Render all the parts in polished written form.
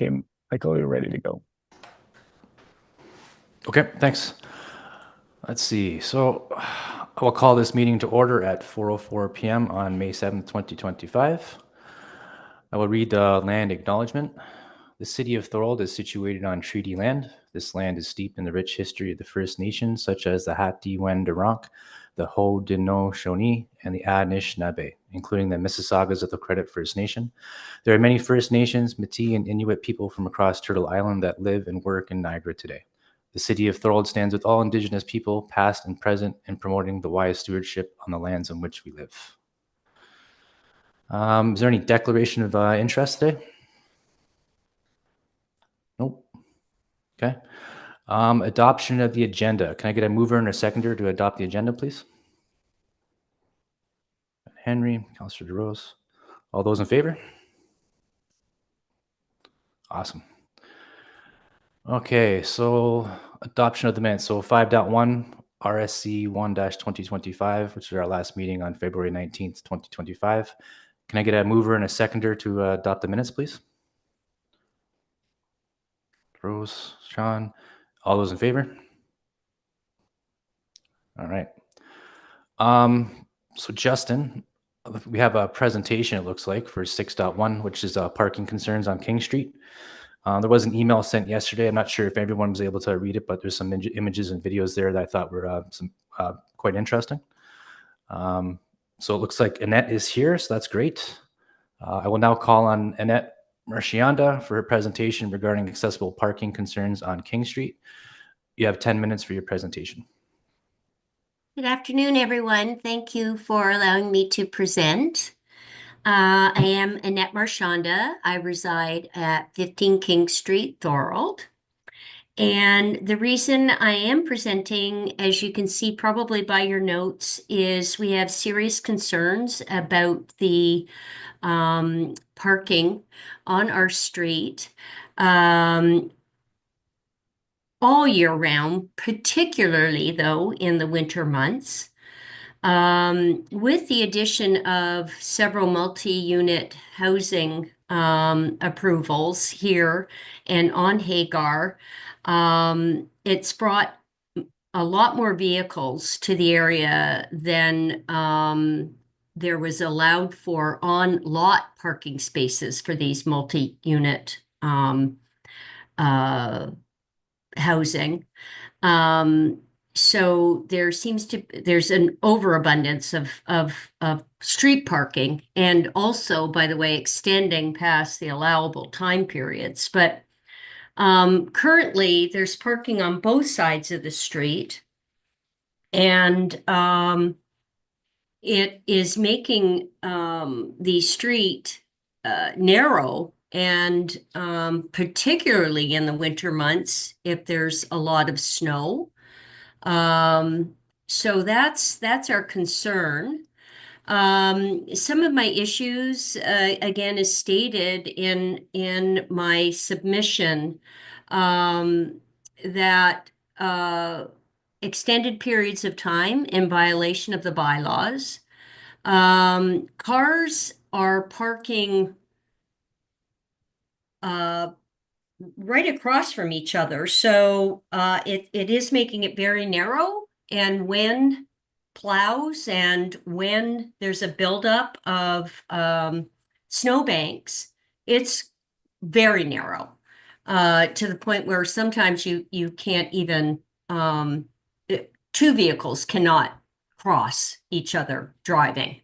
Okay, Michael, you're ready to go. Okay, thanks. Let's see. So I will call this meeting to order at 4:04 p.m. on May 7th, 2025. I will read the land acknowledgement. The city of Thorold is situated on treaty land. This land is steeped in the rich history of the First Nations, such as the Hattie-Wendouraq, the Haudenosaunee, and the Anishinaabe, including the Mississaugas of the Credit First Nation. There are many First Nations, Métis, and Inuit people from across Turtle Island that live and work in Niagara today. The city of Thorold stands with all Indigenous people, past and present, in promoting the wise stewardship on the lands on which we live. Is there any declaration of interest today? Nope. Okay. Adoption of the agenda. Can I get a mover and a seconder to adopt the agenda, please? Henry, Councillor DeRose. All those in favor? Awesome. Okay, so adoption of the minutes. So 5.1, RSC 1-2025, which is our last meeting on February 19th, 2025. Can I get a mover and a seconder to adopt the minutes, please? Rose, Sean, all those in favor? All right. So Justin, we have a presentation, it looks like, for 6.1, which is parking concerns on King Street. There was an email sent yesterday. I'm not sure if everyone was able to read it, but there's some images and videos there that I thought were quite interesting. So it looks like Annette is here, so that's great. I will now call on Annette Marchionda for her presentation regarding accessible parking concerns on King Street. You have 10 minutes for your presentation. Good afternoon, everyone. Thank you for allowing me to present. I am Annette Marchionda. I reside at 15 King Street, Thorold. And the reason I am presenting, as you can see probably by your notes, is we have serious concerns about the parking on our street all year round, particularly though in the winter months. With the addition of several multi-unit housing approvals here and on Hagar, it's brought a lot more vehicles to the area than there was allowed for on-lot parking spaces for these multi-unit housing. So there's an overabundance of street parking, and also, by the way, extending past the allowable time periods. But currently, there's parking on both sides of the street, and it is making the street narrow, and particularly in the winter months, if there's a lot of snow. So that's our concern. Some of my issues, again, is stated in my submission, that extended periods of time in violation of the bylaws. Cars are parking right across from each other, so it is making it very narrow. And when plows and when there's a buildup of snowbanks, it's very narrow, to the point where sometimes you can't even, two vehicles cannot cross each other driving.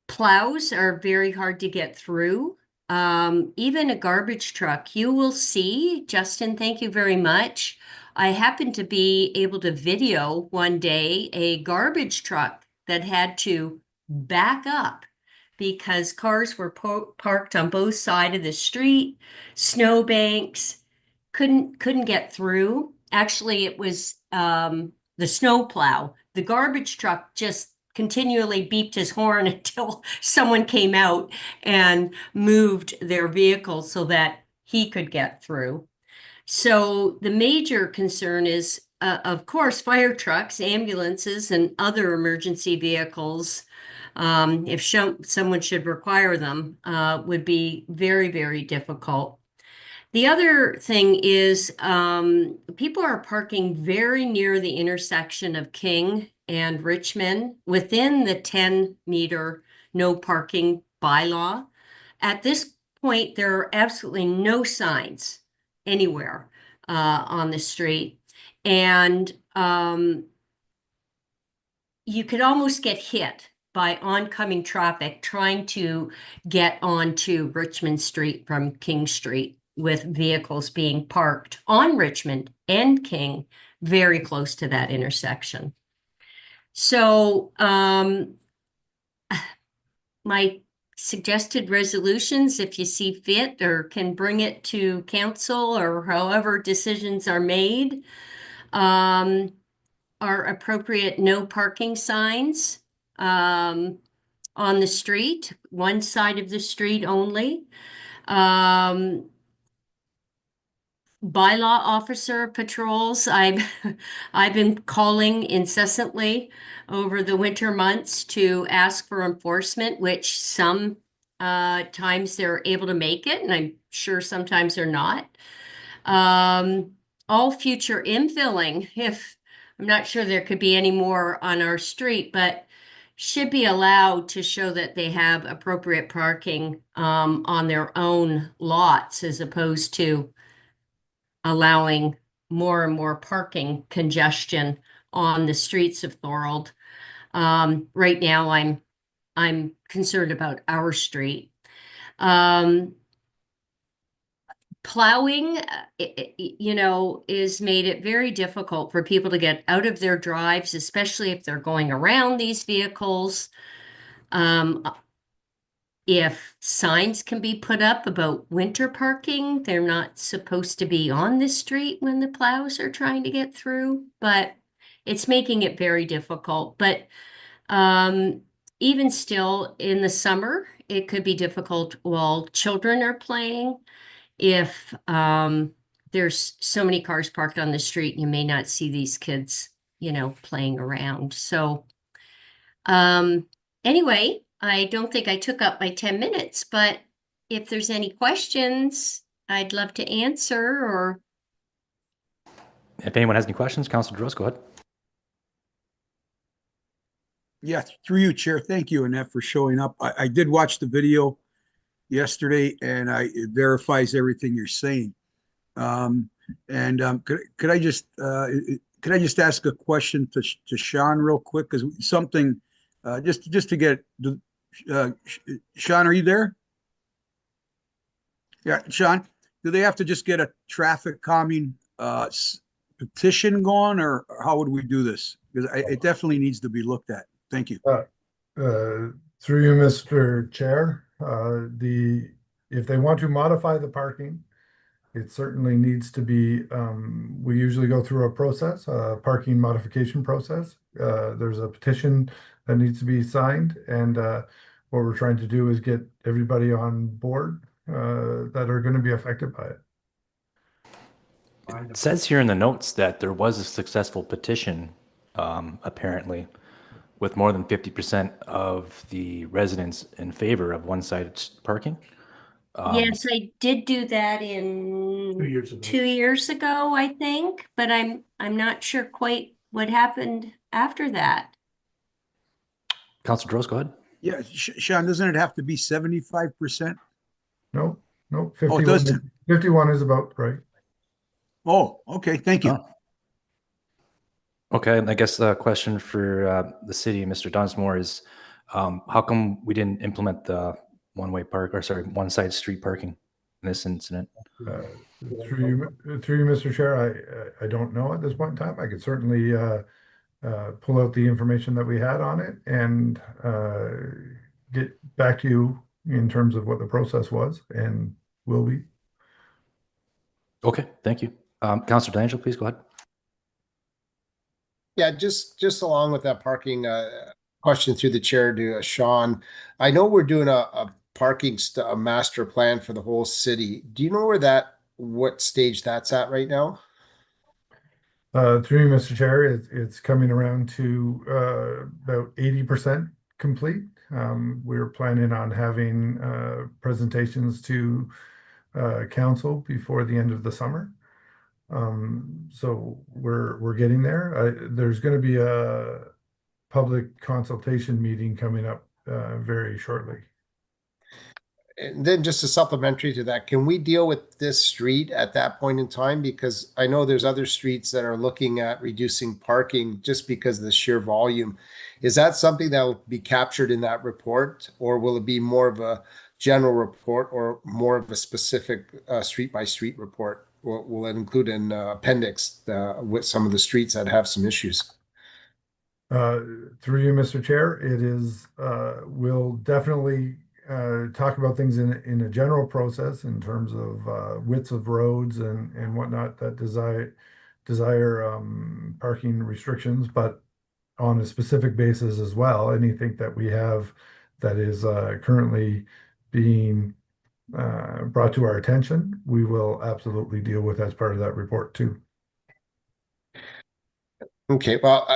Plows are very hard to get through. Even a garbage truck, you will see, Justin, thank you very much. I happened to be able to video one day a garbage truck that had to back up because cars were parked on both sides of the street, snowbanks, couldn't get through. Actually, it was the snow plow. The garbage truck just continually beeped his horn until someone came out and moved their vehicle so that he could get through. So the major concern is of course, fire trucks, ambulances, and other emergency vehicles, if someone should require them, would be very, very difficult. The other thing is people are parking very near the intersection of King and Richmond within the 10-meter no parking bylaw. At this point, there are absolutely no signs anywhere on the street. And you could almost get hit by oncoming traffic trying to get onto Richmond Street from King Street with vehicles being parked on Richmond and King very close to that intersection. So my suggested resolutions, if you see fit or can bring it to council or however decisions are made, are appropriate no parking signs on the street, one side of the street only. Bylaw officer patrols. I've been calling incessantly over the winter months to ask for enforcement, which some times they're able to make it, and I'm sure sometimes they're not. All future infilling, if I'm not sure there could be any more on our street, but should be allowed to show that they have appropriate parking on their own lots as opposed to allowing more and more parking congestion on the streets of Thorold. Right now, I'm concerned about our street. Plowing, is made it very difficult for people to get out of their drives, especially if they're going around these vehicles. If signs can be put up about winter parking, they're not supposed to be on the street when the plows are trying to get through, but it's making it very difficult. But even still, in the summer, it could be difficult while children are playing. If there's so many cars parked on the street, you may not see these kids, playing around. So anyway, I don't think I took up my 10 minutes, but if there's any questions, I'd love to answer or. If anyone has any questions, Councilor Dros, go ahead. Yeah, through you, Chair. Thank you, Annette, for showing up. I did watch the video yesterday, and it verifies everything you're saying. Could I just ask a question to Sean real quick? Because something just to get Sean, are you there? Yeah, Sean, do they have to just get a traffic calming petition going, or how would we do this? Because it definitely needs to be looked at. Thank you. Through you, Mr. Chair, if they want to modify the parking, it certainly needs to be, we usually go through a process, a parking modification process. There's a petition that needs to be signed, and what we're trying to do is get everybody on board that are going to be affected by it. It says here in the notes that there was a successful petition, apparently, with more than 50% of the residents in favor of one-sided parking. Yes, I did do that in 2 years ago, I think, but I'm not sure quite what happened after that. Councilor Dros, go ahead. Yeah, Sean, doesn't it have to be 75%? No, 51, oh, it doesn't. 51 is about right. Oh, okay. Thank you. Okay, and I guess the question for the city, Mr. Dunsmore, is how come we didn't implement the one-side street parking in this incident? Through you, Mr. Chair, I don't know at this point in time. I could certainly pull out the information that we had on it and get back to you in terms of what the process was and will be. Okay, thank you. Councilor D'Angelo, please go ahead. Yeah, just along with that parking question through the chair to Sean. I know we're doing a parking master plan for the whole city. Do you know what stage that's at right now? Through you, Mr. Chair, it's coming around to about 80% complete. We're planning on having presentations to council before the end of the summer. So we're getting there. There's going to be a public consultation meeting coming up very shortly. And then just a supplementary to that, can we deal with this street at that point in time? Because I know there's other streets that are looking at reducing parking just because of the sheer volume. Is that something that will be captured in that report, or will it be more of a general report or more of a specific street by street report? Will it include an appendix with some of the streets that have some issues? Through you, Mr. Chair, it is, we'll definitely talk about things in a general process in terms of widths of roads and whatnot that desire parking restrictions, but on a specific basis as well, anything that we have that is currently being brought to our attention, we will absolutely deal with as part of that report too. Okay, well,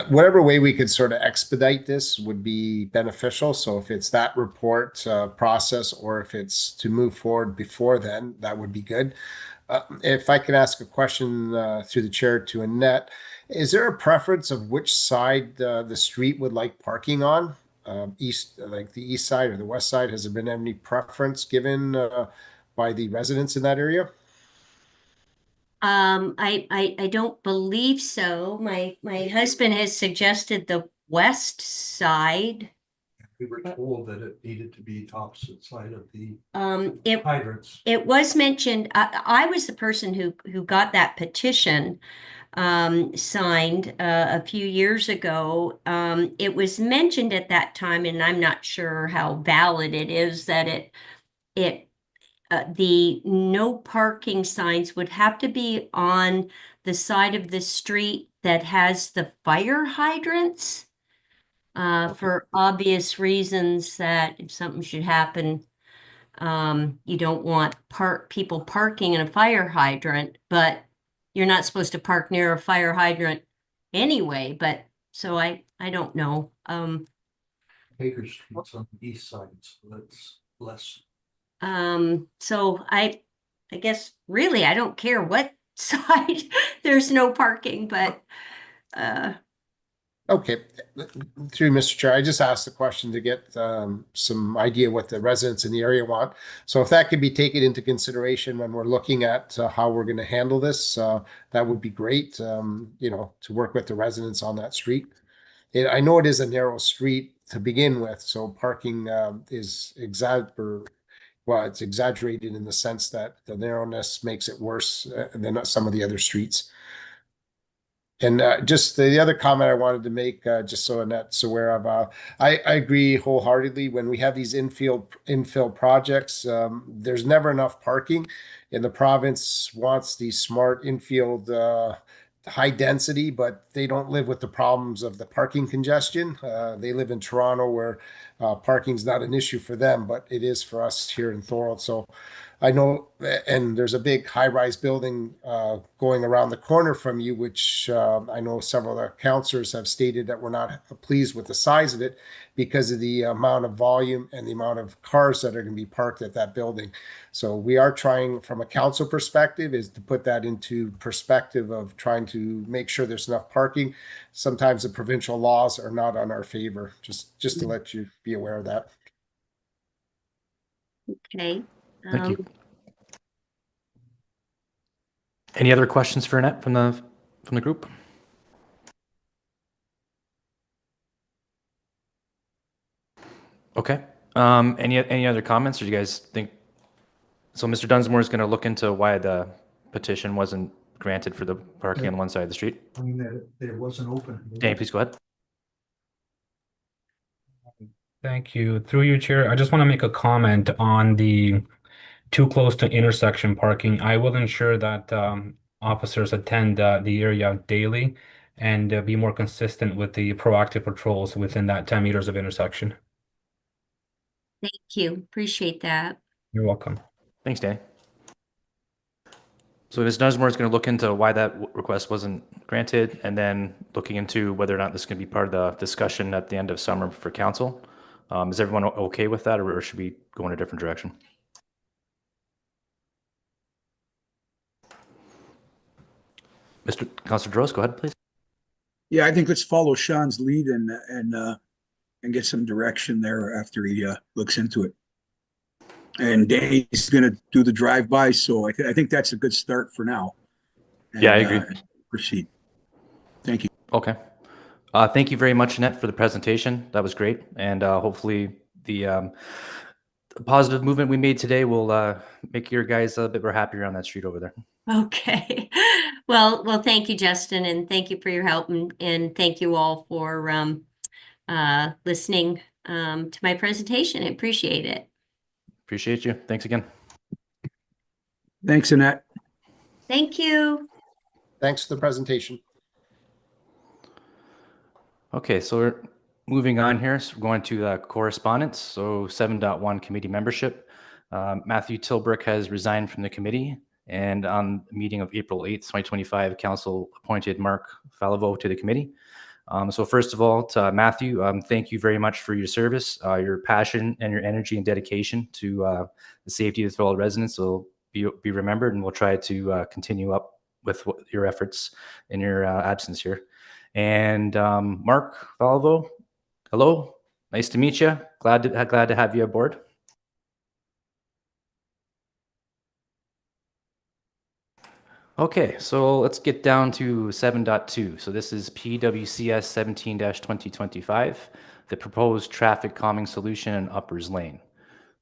whatever way we could sort of expedite this would be beneficial. So if it's that report process, or if it's to move forward before then, that would be good. If I could ask a question through the chair to Annette, is there a preference of which side the street would like parking on? East, like the east side or the west side? Has there been any preference given by the residents in that area? I don't believe so. My husband has suggested the west side. We were told that it needed to be opposite side of the It hydrants. it was mentioned. I was the person who got that petition signed a few years ago. It was mentioned at that time, and I'm not sure how valid it is, that the no parking signs would have to be on the side of the street that has the fire hydrants, for obvious reasons, that if something should happen, you don't want people parking in a fire hydrant, but you're not supposed to park near a fire hydrant anyway. But so I don't know. Baker Street's on the east side, so that's less. So I guess really I don't care what side there's no parking, but Okay, through Mr. Chair, I just asked the question to get some idea what the residents in the area want. So if that could be taken into consideration when we're looking at how we're going to handle this, that would be great, you know, to work with the residents on that street. I know it is a narrow street to begin with, so parking is it's exaggerated in the sense that the narrowness makes it worse than some of the other streets. And just the other comment I wanted to make, just so Annette's aware of, I agree wholeheartedly. When we have these infill projects, there's never enough parking, and the province wants these smart infield high density, but they don't live with the problems of the parking congestion. They live in Toronto, where parking's not an issue for them, but it is for us here in Thorold. So I know, and there's a big high-rise building going around the corner from you, which I know several of the councillors have stated that we're not pleased with the size of it because of the amount of volume and the amount of cars that are going to be parked at that building. So we are trying, from a council perspective, is to put that into perspective of trying to make sure there's enough parking. Sometimes the provincial laws are not on our favor, just to let you be aware of that. okay. Thank you. Any other questions for Annette from the group? Okay. Any other comments, or do you guys think? So Mr. Dunsmore is going to look into why the petition wasn't granted for the parking on one side of the street. I mean, that it wasn't open. Danny, please go ahead. Thank you. Through you, Chair, I just want to make a comment on the too close to intersection parking. I will ensure that officers attend the area daily and be more consistent with the proactive patrols within that 10 meters of intersection. Thank you. Appreciate that. You're welcome. Thanks, Danny. So Ms. Nussmore is going to look into why that request wasn't granted, and then looking into whether or not this is going to be part of the discussion at the end of summer for council. Is everyone okay with that, or should we go in a different direction? Mr. Councilor Droz, go ahead, please. Yeah, I think let's follow Sean's lead and get some direction there after he looks into it. And Dave's gonna do the drive-by, so I think that's a good start for now. Yeah, I And, agree. Proceed. Thank you. Okay. Thank you very much, Annette, for the presentation. That was great. And hopefully the positive movement we made today will make your guys a bit more happier on that street over there. Okay. Well, thank you, Justin, and thank you for your help, and thank you all for listening to my presentation. I appreciate it. Appreciate you. Thanks again. Thanks, Annette. Thank you. Thanks for the presentation. Okay, so we're moving on here. So we're going to correspondence. So 7.1 committee membership. Matthew Tilbrook has resigned from the committee, and on the meeting of April 8th, 2025, council appointed Mark Falivo to the committee. So first of all, to Matthew, thank you very much for your service. Your passion and your energy and dedication to the safety of the Thorold residents will be remembered, and we'll try to continue up with your efforts in your absence here. And Mark Falivo, hello, nice to meet you. Glad to have you aboard. Okay, so let's get down to 7.2. So this is PWCS 17-2025, the proposed traffic calming solution in Uppers Lane.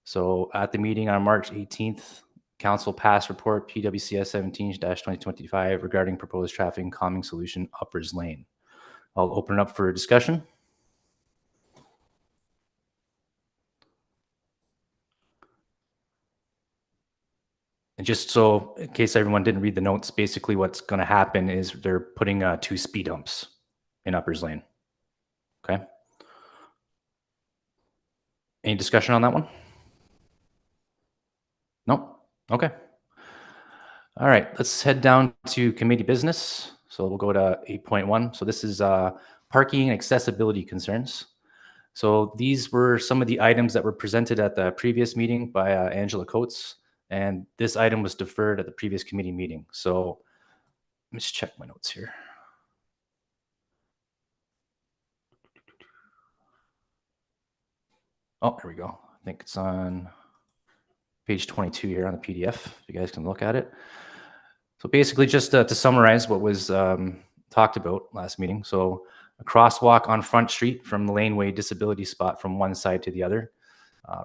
So at the meeting on March 18th, council passed report PWCS 17-2025 regarding proposed traffic calming solution Uppers Lane. I'll open it up for discussion. And just so, in case everyone didn't read the notes, basically what's going to happen is they're putting 2 speed humps in Uppers Lane. Okay. Any discussion on that one? No? Okay. All right, let's head down to committee business. So we'll go to 8.1. So this is parking and accessibility concerns. So these were some of the items that were presented at the previous meeting by Angela Coates. And this item was deferred at the previous committee meeting. So let me just check my notes here. Oh, here we go. I think it's on page 22 here on the PDF. You guys can look at it. So basically just to summarize what was talked about last meeting. So a crosswalk on Front Street from the laneway disability spot from one side to the other.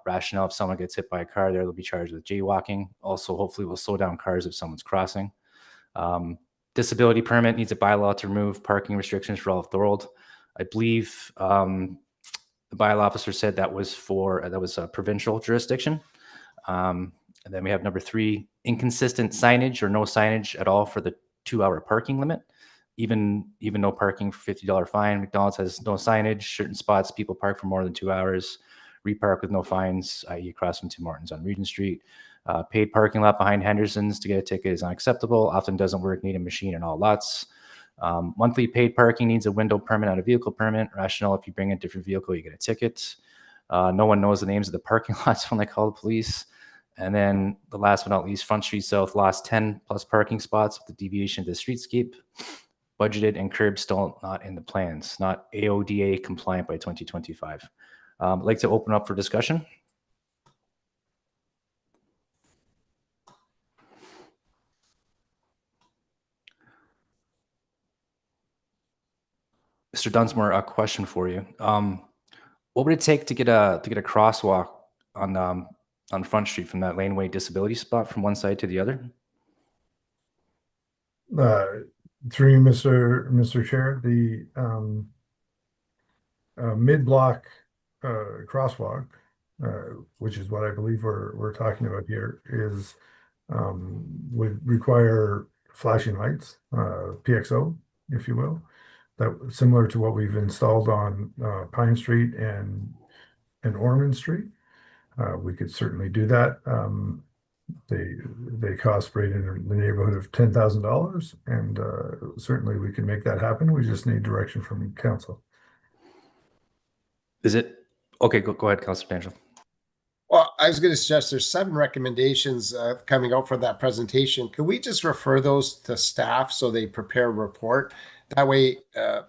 Rationale, if someone gets hit by a car there, they'll be charged with jaywalking. Also, hopefully we'll slow down cars if someone's crossing. Disability permit needs a bylaw to remove parking restrictions for all of Thorold. I believe the bylaw officer said that was a provincial jurisdiction. And then we have number 3, inconsistent signage or no signage at all for the 2-hour parking limit. Even no parking for $50 fine. McDonald's has no signage. Certain spots people park for more than 2 hours. Repark with no fines, i.e. across from Tim Hortons on Regent Street. Paid parking lot behind Henderson's to get a ticket is unacceptable. Often doesn't work, need a machine in all lots. Monthly paid parking needs a window permit, not a vehicle permit. Rationale, if you bring a different vehicle, you get a ticket. No one knows the names of the parking lots when they call the police. And then the last but not least, Front Street South lost 10 plus parking spots with the deviation to the streetscape. Budgeted and curbs still not in the plans, not AODA compliant by 2025. I'd like to open up for discussion. Mr. Dunsmore, a question for you. What would it take to get a crosswalk on Front Street from that laneway disability spot from one side to the other? Through you, Mr. Chair, the mid-block crosswalk, which is what I believe we're talking about here, is would require flashing lights, PXO, if you will, that similar to what we've installed on Pine Street and Ormond Street. We could certainly do that. They cost right in the neighborhood of $10,000, and certainly we can make that happen. We just need direction from council. Is it? Okay, go ahead, Councilor Pietrangelo. Well, I was going to suggest there's 7 recommendations coming out from that presentation. Could we just refer those to staff so they prepare a report? That way,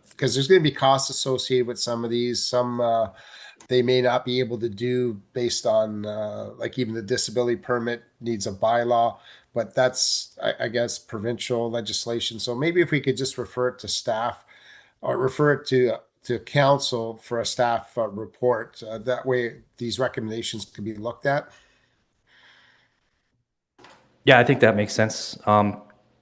because there's going to be costs associated with some of these. Some they may not be able to do based on like even the disability permit needs a bylaw, but that's, I guess, provincial legislation. So maybe if we could just refer it to staff or refer it to council for a staff report. That way these recommendations can be looked at. Yeah, I think that makes sense.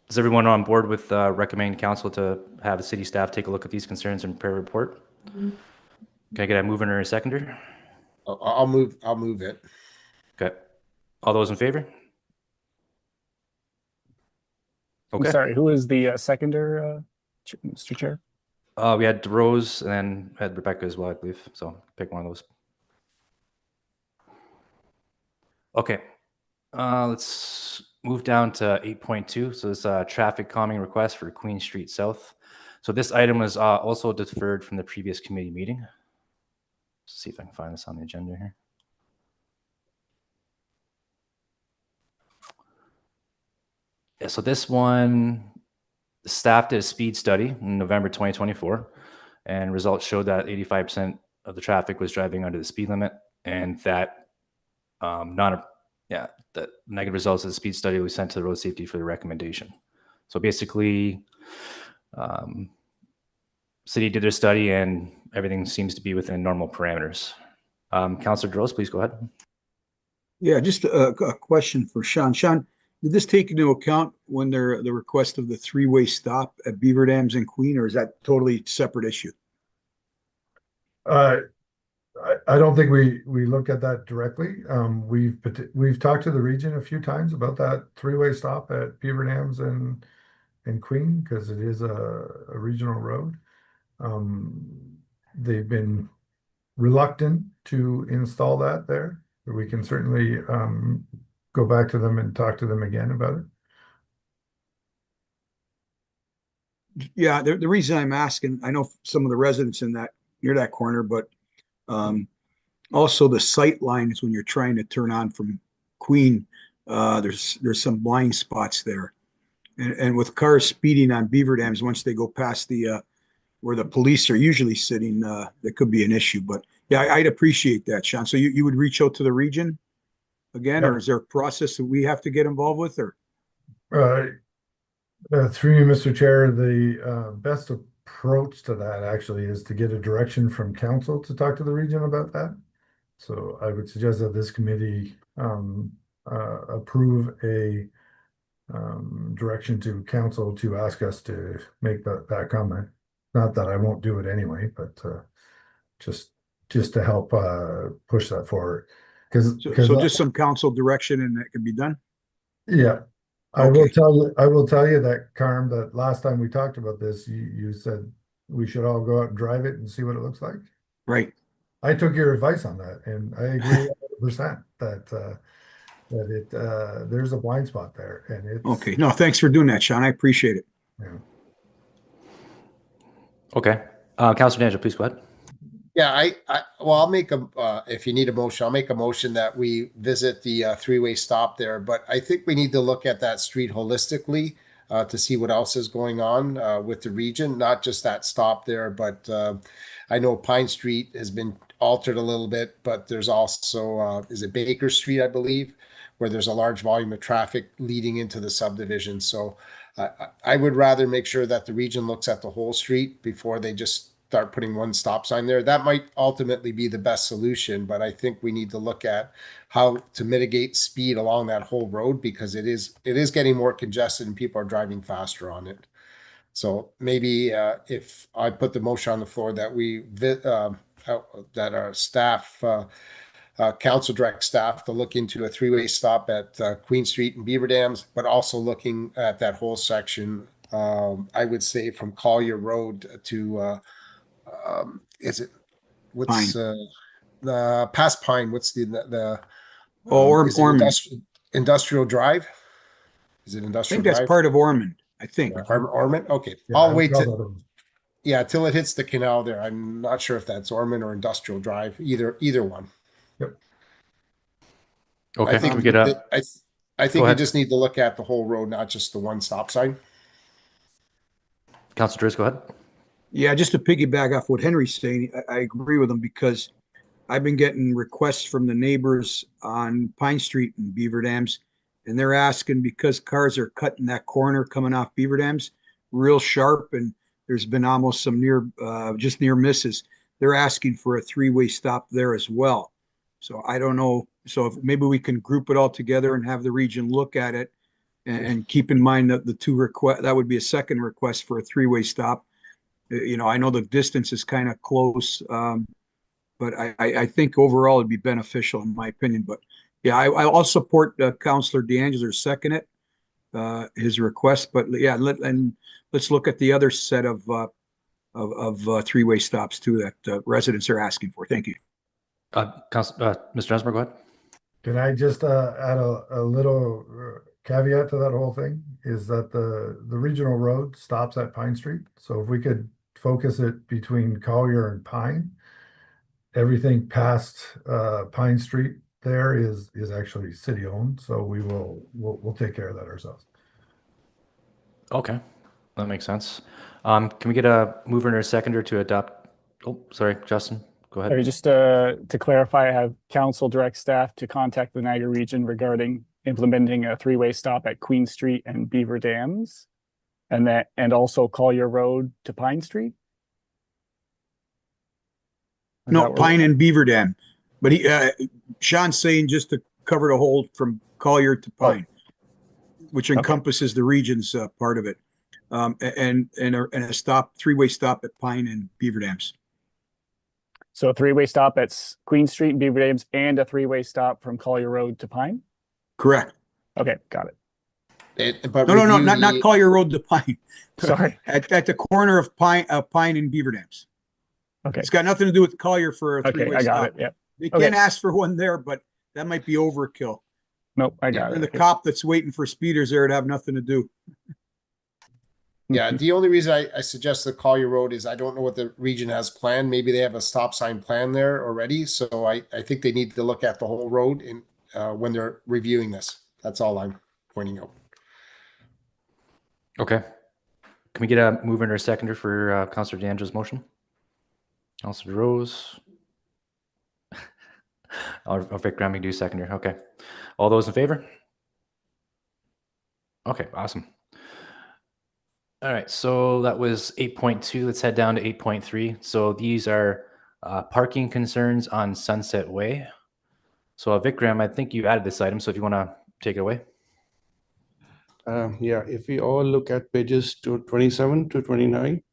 Is everyone on board with recommending council to have the city staff take a look at these concerns and prepare a report? Can I get a mover or a seconder? I'll move it. Okay. All those in favor? I'm Okay. sorry, who is the seconder, Mr. Chair? We had DeRose and then had Rebecca as well, I believe. So pick one of those. Okay. Let's move down to 8.2. So this traffic calming request for Queen Street South. So this item was also deferred from the previous committee meeting. Let's see if I can find this on the agenda here. Yeah, so this one, the staff did a speed study in November 2024, and results showed that 85% of the traffic was driving under the speed limit, and that the negative results of the speed study was sent to the road safety for the recommendation. So basically, city did their study and everything seems to be within normal parameters. Councillor DeRose, please go ahead. Yeah, just a question for Sean. Sean, did this take into account when the request of the 3-way stop at Beaver Dams and Queen, or is that totally separate issue? I don't think we looked at that directly. We've talked to the region a few times about that 3-way stop at Beaver Dams and Queen, because it is a regional road. They've been reluctant to install that there, but we can certainly go back to them and talk to them again about it. Yeah, the reason I'm asking, I know some of the residents in that near that corner, but also the sight lines when you're trying to turn on from Queen, there's some blind spots there, and with cars speeding on Beaver Dams, once they go past the where the police are usually sitting, that could be an issue. But yeah, I'd appreciate that, Sean. So you would reach out to the region again, or is there a process that we have to get involved with, or? Through you, Mr. Chair, the best approach to that actually is to get a direction from council to talk to the region about that. So I would suggest that this committee approve a direction to council to ask us to make that comment. Not that I won't do it anyway, but just to help push that forward. So just some council direction and that can be done? Yeah. Okay. I will tell you that, Carm, that last time we talked about this, you said we should all go out and drive it and see what it looks like. Right. I took your advice on that, and I agree 100% that there's a blind spot there, and it's Okay. No, thanks for doing that, Sean. I appreciate it. Yeah. Okay. Councillor Pietrangelo, please go ahead. Yeah, I'll make if you need a motion, I'll make a motion that we visit the 3-way stop there. But I think we need to look at that street holistically to see what else is going on with the region, not just that stop there. But I know Pine Street has been altered a little bit, but there's also, is it Baker Street, I believe, where there's a large volume of traffic leading into the subdivision. So I would rather make sure that the region looks at the whole street before they just start putting one stop sign there. That might ultimately be the best solution, but I think we need to look at how to mitigate speed along that whole road, because it is getting more congested and people are driving faster on it. So maybe if I put the motion on the floor that that our staff, council direct staff to look into a 3-way stop at Queen Street and Beaver Dams, but also looking at that whole section. I would say from Collier Road to is it what's Pine. past Pine? What's the Or is it Ormond. Industrial Drive? Is it I Industrial think that's Drive? part of Ormond, I think. Ormond? Okay. Yeah, I'll I wait would call till, that Ormond. yeah, till it hits the canal there. I'm not sure if that's Ormond or Industrial Drive, either one. Okay, I think can we get a, I Go think you ahead. just need to look at the whole road, not just the one stop sign. Councilor Drews, go ahead. Yeah, just to piggyback off what Henry's saying, I agree with him because I've been getting requests from the neighbors on Pine Street and Beaver Dams, and they're asking because cars are cutting that corner coming off Beaver Dams real sharp, and there's been almost some just near misses. They're asking for a three-way stop there as well. So I don't know. So if maybe we can group it all together and have the region look at it and keep in mind that the two request, that would be a second request for a three-way stop. You know, I know the distance is kind of close, but I think overall it'd be beneficial in my opinion. But yeah, I'll support Councilor DeAngelo second it, his request. But yeah, let's look at the other set of three-way stops too that residents are asking for. Thank you. Mr. Dunsmore, go ahead. Can I just add a little caveat to that whole thing? Is that the regional road stops at Pine Street. So if we could focus it between Collier and Pine, everything past Pine Street there is actually city owned. So we'll take care of that ourselves. Okay, that makes sense. Can we get a mover and a seconder to adopt? Oh, sorry, Justin, go ahead. Okay, just to clarify, I have council direct staff to contact the Niagara region regarding implementing a three-way stop at Queen Street and Beaver Dams, and also Collier Road to Pine Street. Is No, that where- Pine and Beaver Dam, but Sean's saying just to cover the whole from Collier to Pine, which encompasses the region's part of it, and a three-way stop at Pine and Beaver Dams. So a three-way stop at Queen Street and Beaver Dams, and a three-way stop from Collier Road to Pine. Correct. Okay, got it. But No, review not Collier Road to Pine. Sorry. At the corner of Pine and Beaver Dams. Okay. It's got nothing to do with Collier for a Okay, three-way I got stop. it. Yep. They Okay. can't ask for one there, but that might be overkill. Nope, I got And it. the cop that's waiting for speeders there would have nothing to do. Yeah, the only reason I suggest the Collier Road is I don't know what the region has planned. Maybe they have a stop sign plan there already. So I think they need to look at the whole road in when they're reviewing this. That's all I'm pointing out. Okay. Can we get a mover and a seconder for Councilor DeAngelo's motion? Councilor Rose. I'll Vic Graham do seconder. Okay. All those in favor? Okay, awesome. All right, so that was 8.2. Let's head down to 8.3. So these are parking concerns on Sunset Way. So Vic Graham, I think you added this item, so if you want to take it away. Yeah, if we all look at pages 27 to 29,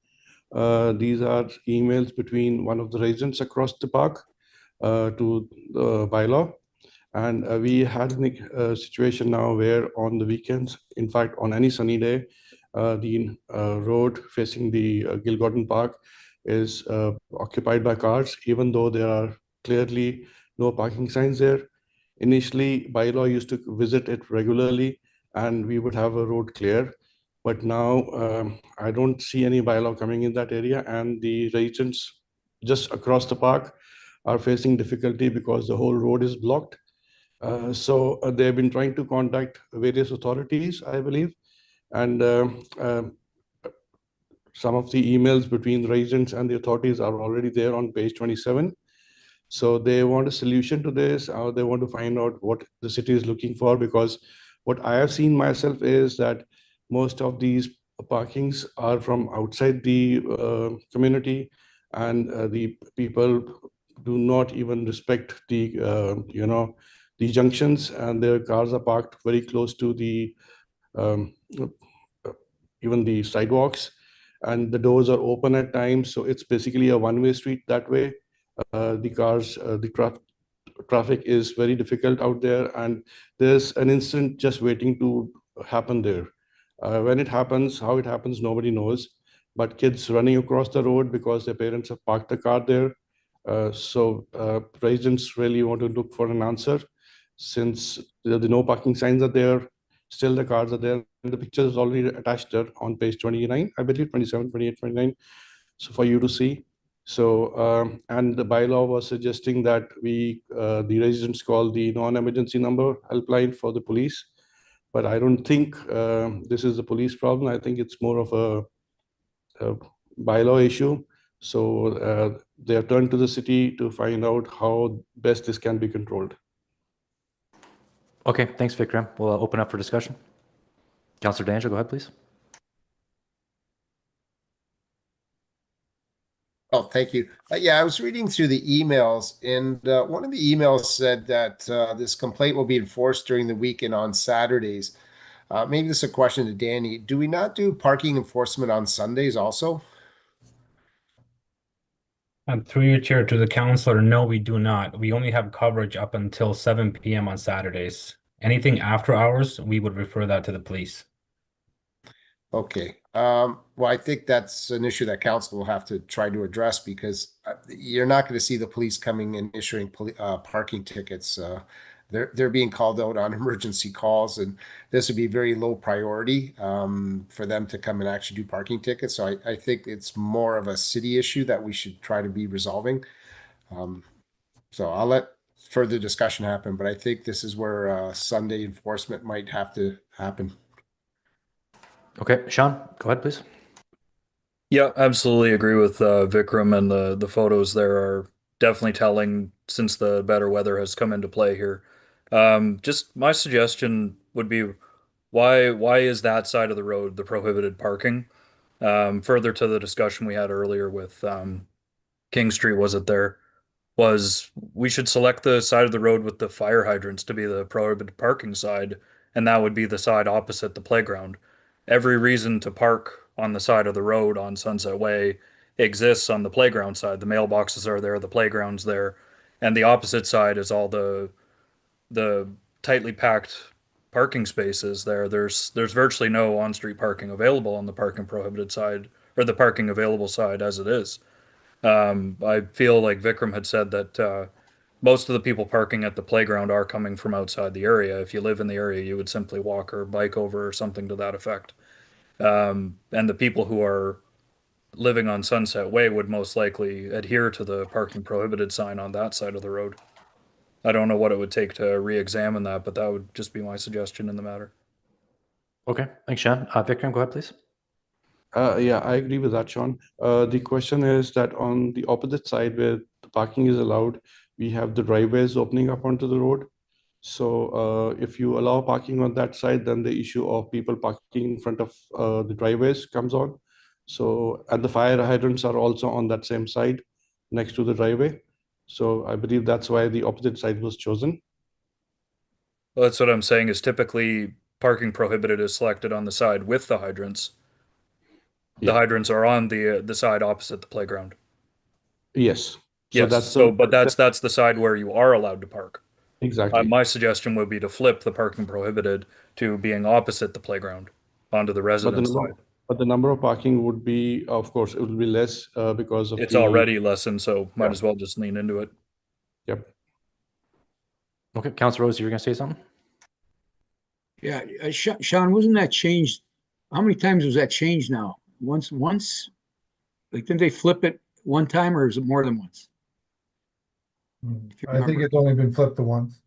these are emails between one of the residents across the park to the bylaw. And we had a situation now where on the weekends, in fact, on any sunny day, the road facing the Gilgorton Park is occupied by cars, even though there are clearly no parking signs there. Initially, bylaw used to visit it regularly and we would have a road clear. But now I don't see any bylaw coming in that area, and the residents just across the park are facing difficulty because the whole road is blocked. So they've been trying to contact various authorities, I believe, and some of the emails between the residents and the authorities are already there on page 27. So they want a solution to this, or they want to find out what the city is looking for, because what I have seen myself is that most of these parkings are from outside the community, and the people do not even respect the the junctions, and their cars are parked very close to the even the sidewalks, and the doors are open at times. So it's basically a one-way street that way. The traffic is very difficult out there, and there's an incident just waiting to happen there. When it happens, how it happens, nobody knows. But kids running across the road because their parents have parked the car there. So residents really want to look for an answer. since the no parking signs are there, still the cars are there. And the picture is already attached there on page 29, I believe, 27, 28, 29. So for you to see. So, and the bylaw was suggesting that the residents call the non-emergency number helpline for the police. But I don't think this is a police problem. I think it's more of a bylaw issue. So they have turned to the city to find out how best this can be controlled. Okay, thanks, Vikram. We'll open up for discussion. Councillor DeAngelo, go ahead, please. Oh, thank you. Yeah, I was reading through the emails, and one of the emails said that this complaint will be enforced during the week and on Saturdays. Maybe this is a question to Danny. Do we not do parking enforcement on Sundays also? Through your chair to the councillor, no, we do not. We only have coverage up until 7 p.m. on Saturdays. Anything after hours, we would refer that to the police. Okay. Well, I think that's an issue that council will have to try to address, because you're not going to see the police coming and issuing parking tickets. They're being called out on emergency calls, and this would be very low priority for them to come and actually do parking tickets. So I think it's more of a city issue that we should try to be resolving. So I'll let further discussion happen, but I think this is where Sunday enforcement might have to happen. Okay, Sean, go ahead, please. Yeah, absolutely agree with Vikram, and the photos there are definitely telling since the better weather has come into play here. Just my suggestion would be, why is that side of the road the prohibited parking? Further to the discussion we had earlier with King Street, was we should select the side of the road with the fire hydrants to be the prohibited parking side, and that would be the side opposite the playground. Every reason to park on the side of the road on Sunset Way exists on the playground side. The mailboxes are there, the playground's there, and the opposite side is all the tightly packed parking spaces there. There's virtually no on-street parking available on the parking prohibited side, or the parking available side as it is. I feel like Vikram had said that most of the people parking at the playground are coming from outside the area. If you live in the area, you would simply walk or bike over or something to that effect. And the people who are living on Sunset Way would most likely adhere to the parking prohibited sign on that side of the road. I don't know what it would take to re-examine that, but that would just be my suggestion in the matter. Okay, thanks, Sean. Vikram, go ahead, please. Yeah, I agree with that, Sean. The question is that on the opposite side where the parking is allowed, we have the driveways opening up onto the road. So if you allow parking on that side, then the issue of people parking in front of the driveways comes on. So, and the fire hydrants are also on that same side next to the driveway. So I believe that's why the opposite side was chosen. Well, that's what I'm saying, is typically parking prohibited is selected on the side with the hydrants. The Yeah. hydrants are on the side opposite the playground. Yes. Yes, but that's the side where you are allowed to park. Exactly. My suggestion would be to flip the parking prohibited to being opposite the playground onto the residence side. But the number of parking would be, of course, it will be less because of It's the. already lessened, so might as well just lean into it. Yep. Okay, Councillor Rose, you were going to say something? Yeah, Sean, wasn't that changed? How many times was that changed now? Once? Like, didn't they flip it one time, or is it more than once? If you I think remember. it's only been flipped to once.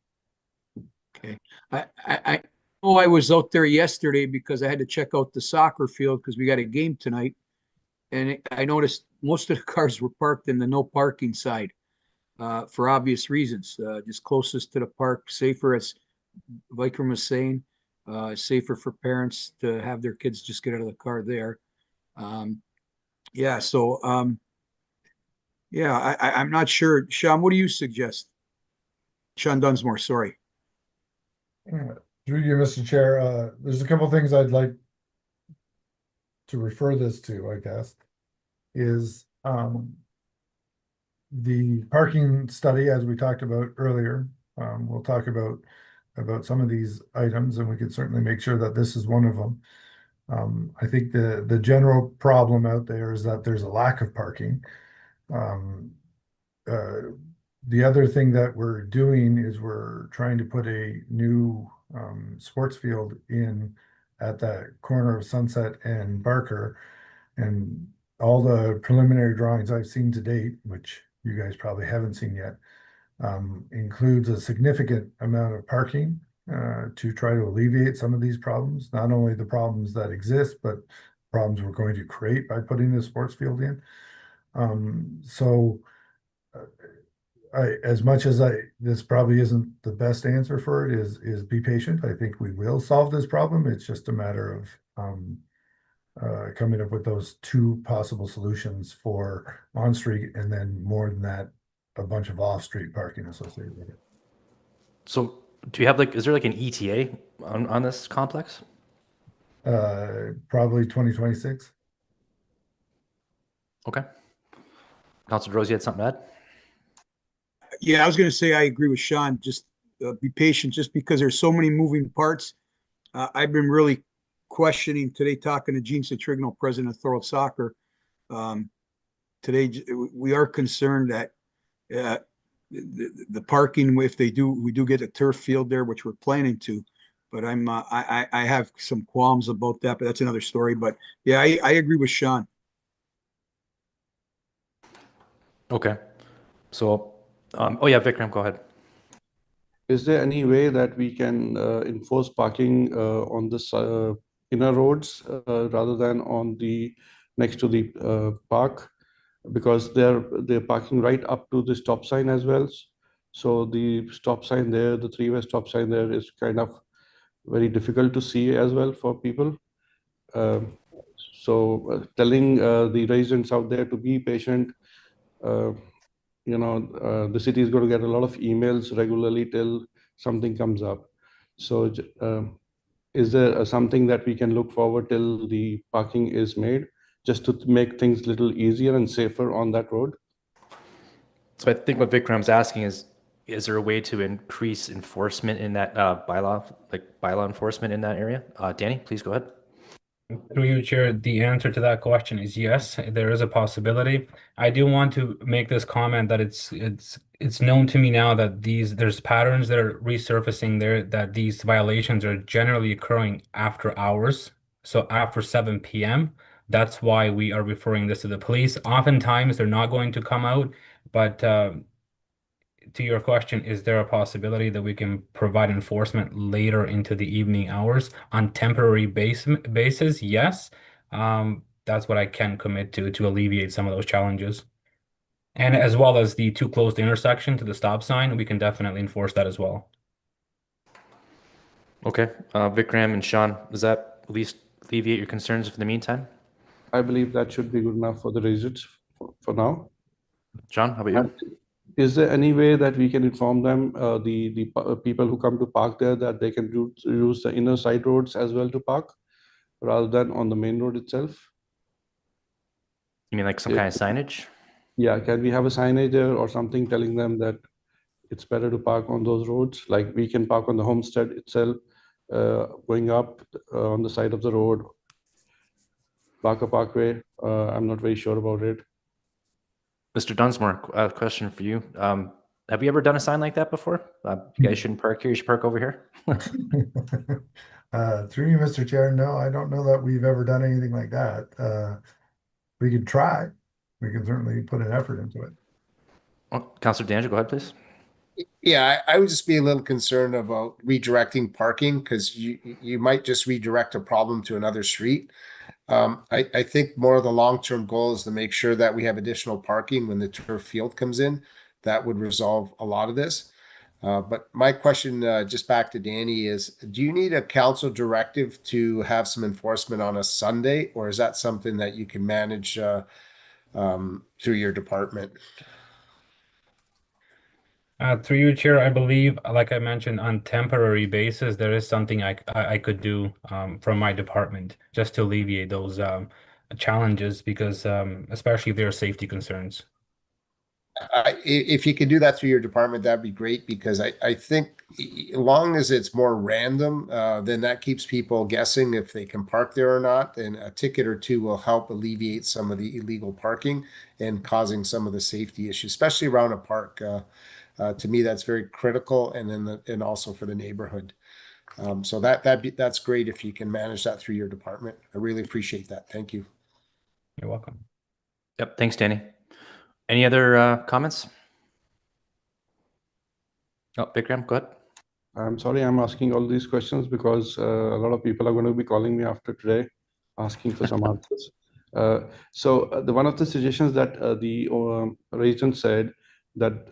Okay. I know I was out there yesterday because I had to check out the soccer field because we got a game tonight. And I noticed most of the cars were parked in the no parking side for obvious reasons. Just closest to the park, safer, as Vikram was saying, safer for parents to have their kids just get out of the car there. Yeah, so yeah, I'm not sure. Sean, what do you suggest? Sean Dunsmore, sorry. Through you, Mr. Chair, there's a couple things I'd like to refer this to, I guess, is the parking study, as we talked about earlier. We'll talk about some of these items, and we can certainly make sure that this is one of them. I think the general problem out there is that there's a lack of parking. the other thing that we're doing is we're trying to put a new sports field in at that corner of Sunset and Barker. And all the preliminary drawings I've seen to date, which you guys probably haven't seen yet, includes a significant amount of parking to try to alleviate some of these problems, not only the problems that exist, but problems we're going to create by putting the sports field in. So as much as this probably isn't the best answer for it, is be patient. I think we will solve this problem. It's just a matter of coming up with those two possible solutions for on-street, and then more than that, a bunch of off-street parking associated with it. So do you have is there an ETA on this complex? Probably 2026. Okay. Councilor Rose, you had something to add? Yeah, I was going to say I agree with Sean. Just be patient, just because there's so many moving parts. I've been really questioning today, talking to Gene Citrigno, president of Thorold Soccer. Today, we are concerned that the parking, if we do get a turf field there, which we're planning to, but I have some qualms about that, but that's another story. But yeah, I agree with Sean. Okay. So, oh yeah, Vikram, go ahead. Is there any way that we can enforce parking on the inner roads rather than on the next to the park? Because they're parking right up to the stop sign as well. So the stop sign there, the three-way stop sign there, is kind of very difficult to see as well for people. So telling the residents out there to be patient. The city is going to get a lot of emails regularly till something comes up. So is there something that we can look forward till the parking is made, just to make things a little easier and safer on that road? So I think what Vikram's asking is there a way to increase enforcement in that bylaw enforcement in that area? Danny, please go ahead. Through you, Chair, the answer to that question is yes, there is a possibility. I do want to make this comment that it's known to me now that there's patterns that are resurfacing there, that these violations are generally occurring after hours, so after 7 p.m. That's why we are referring this to the police. Oftentimes, they're not going to come out, but to your question, is there a possibility that we can provide enforcement later into the evening hours on temporary basis? Yes. That's what I can commit to alleviate some of those challenges. And as well as the too close intersection to the stop sign, we can definitely enforce that as well. Okay. Vikram and Sean, does that at least alleviate your concerns for the meantime? I believe that should be good enough for the residents for now. Sean, how about you? Is there any way that we can inform them, the people who come to park there, that they can use the inner side roads as well to park, rather than on the main road itself? You mean like some kind of signage? Yeah, can we have a signage there or something telling them that it's better to park on those roads? Like we can park on the homestead itself, going up on the side of the road, Barker Parkway. I'm not very sure about it. Mr. Dunsmore, a question for you. Have you ever done a sign like that before? You guys shouldn't park here, you should park over here. Through you, Mr. Chair, no, I don't know that we've ever done anything like that. We could try. We can certainly put an effort into it. Well, Councilor DeAngelo, go ahead, please. Yeah, I would just be a little concerned about redirecting parking, because you might just redirect a problem to another street. I think more of the long-term goal is to make sure that we have additional parking when the turf field comes in. That would resolve a lot of this. But my question, just back to Danny, is do you need a council directive to have some enforcement on a Sunday, or is that something that you can manage through your department? Through you, Chair, I believe, like I mentioned, on temporary basis, there is something I could do from my department just to alleviate those challenges, because especially if there are safety concerns. If you could do that through your department, that'd be great, because I think as long as it's more random, then that keeps people guessing if they can park there or not. And a ticket or two will help alleviate some of the illegal parking and causing some of the safety issues, especially around a park. To me, that's very critical, and then and also for the neighborhood. So that's great if you can manage that through your department. I really appreciate that. Thank you. You're welcome. Yep. Thanks, Danny. Any other comments? Oh, Vikram, go ahead. I'm sorry I'm asking all these questions because a lot of people are going to be calling me after today asking for some answers. One of the suggestions that the resident said that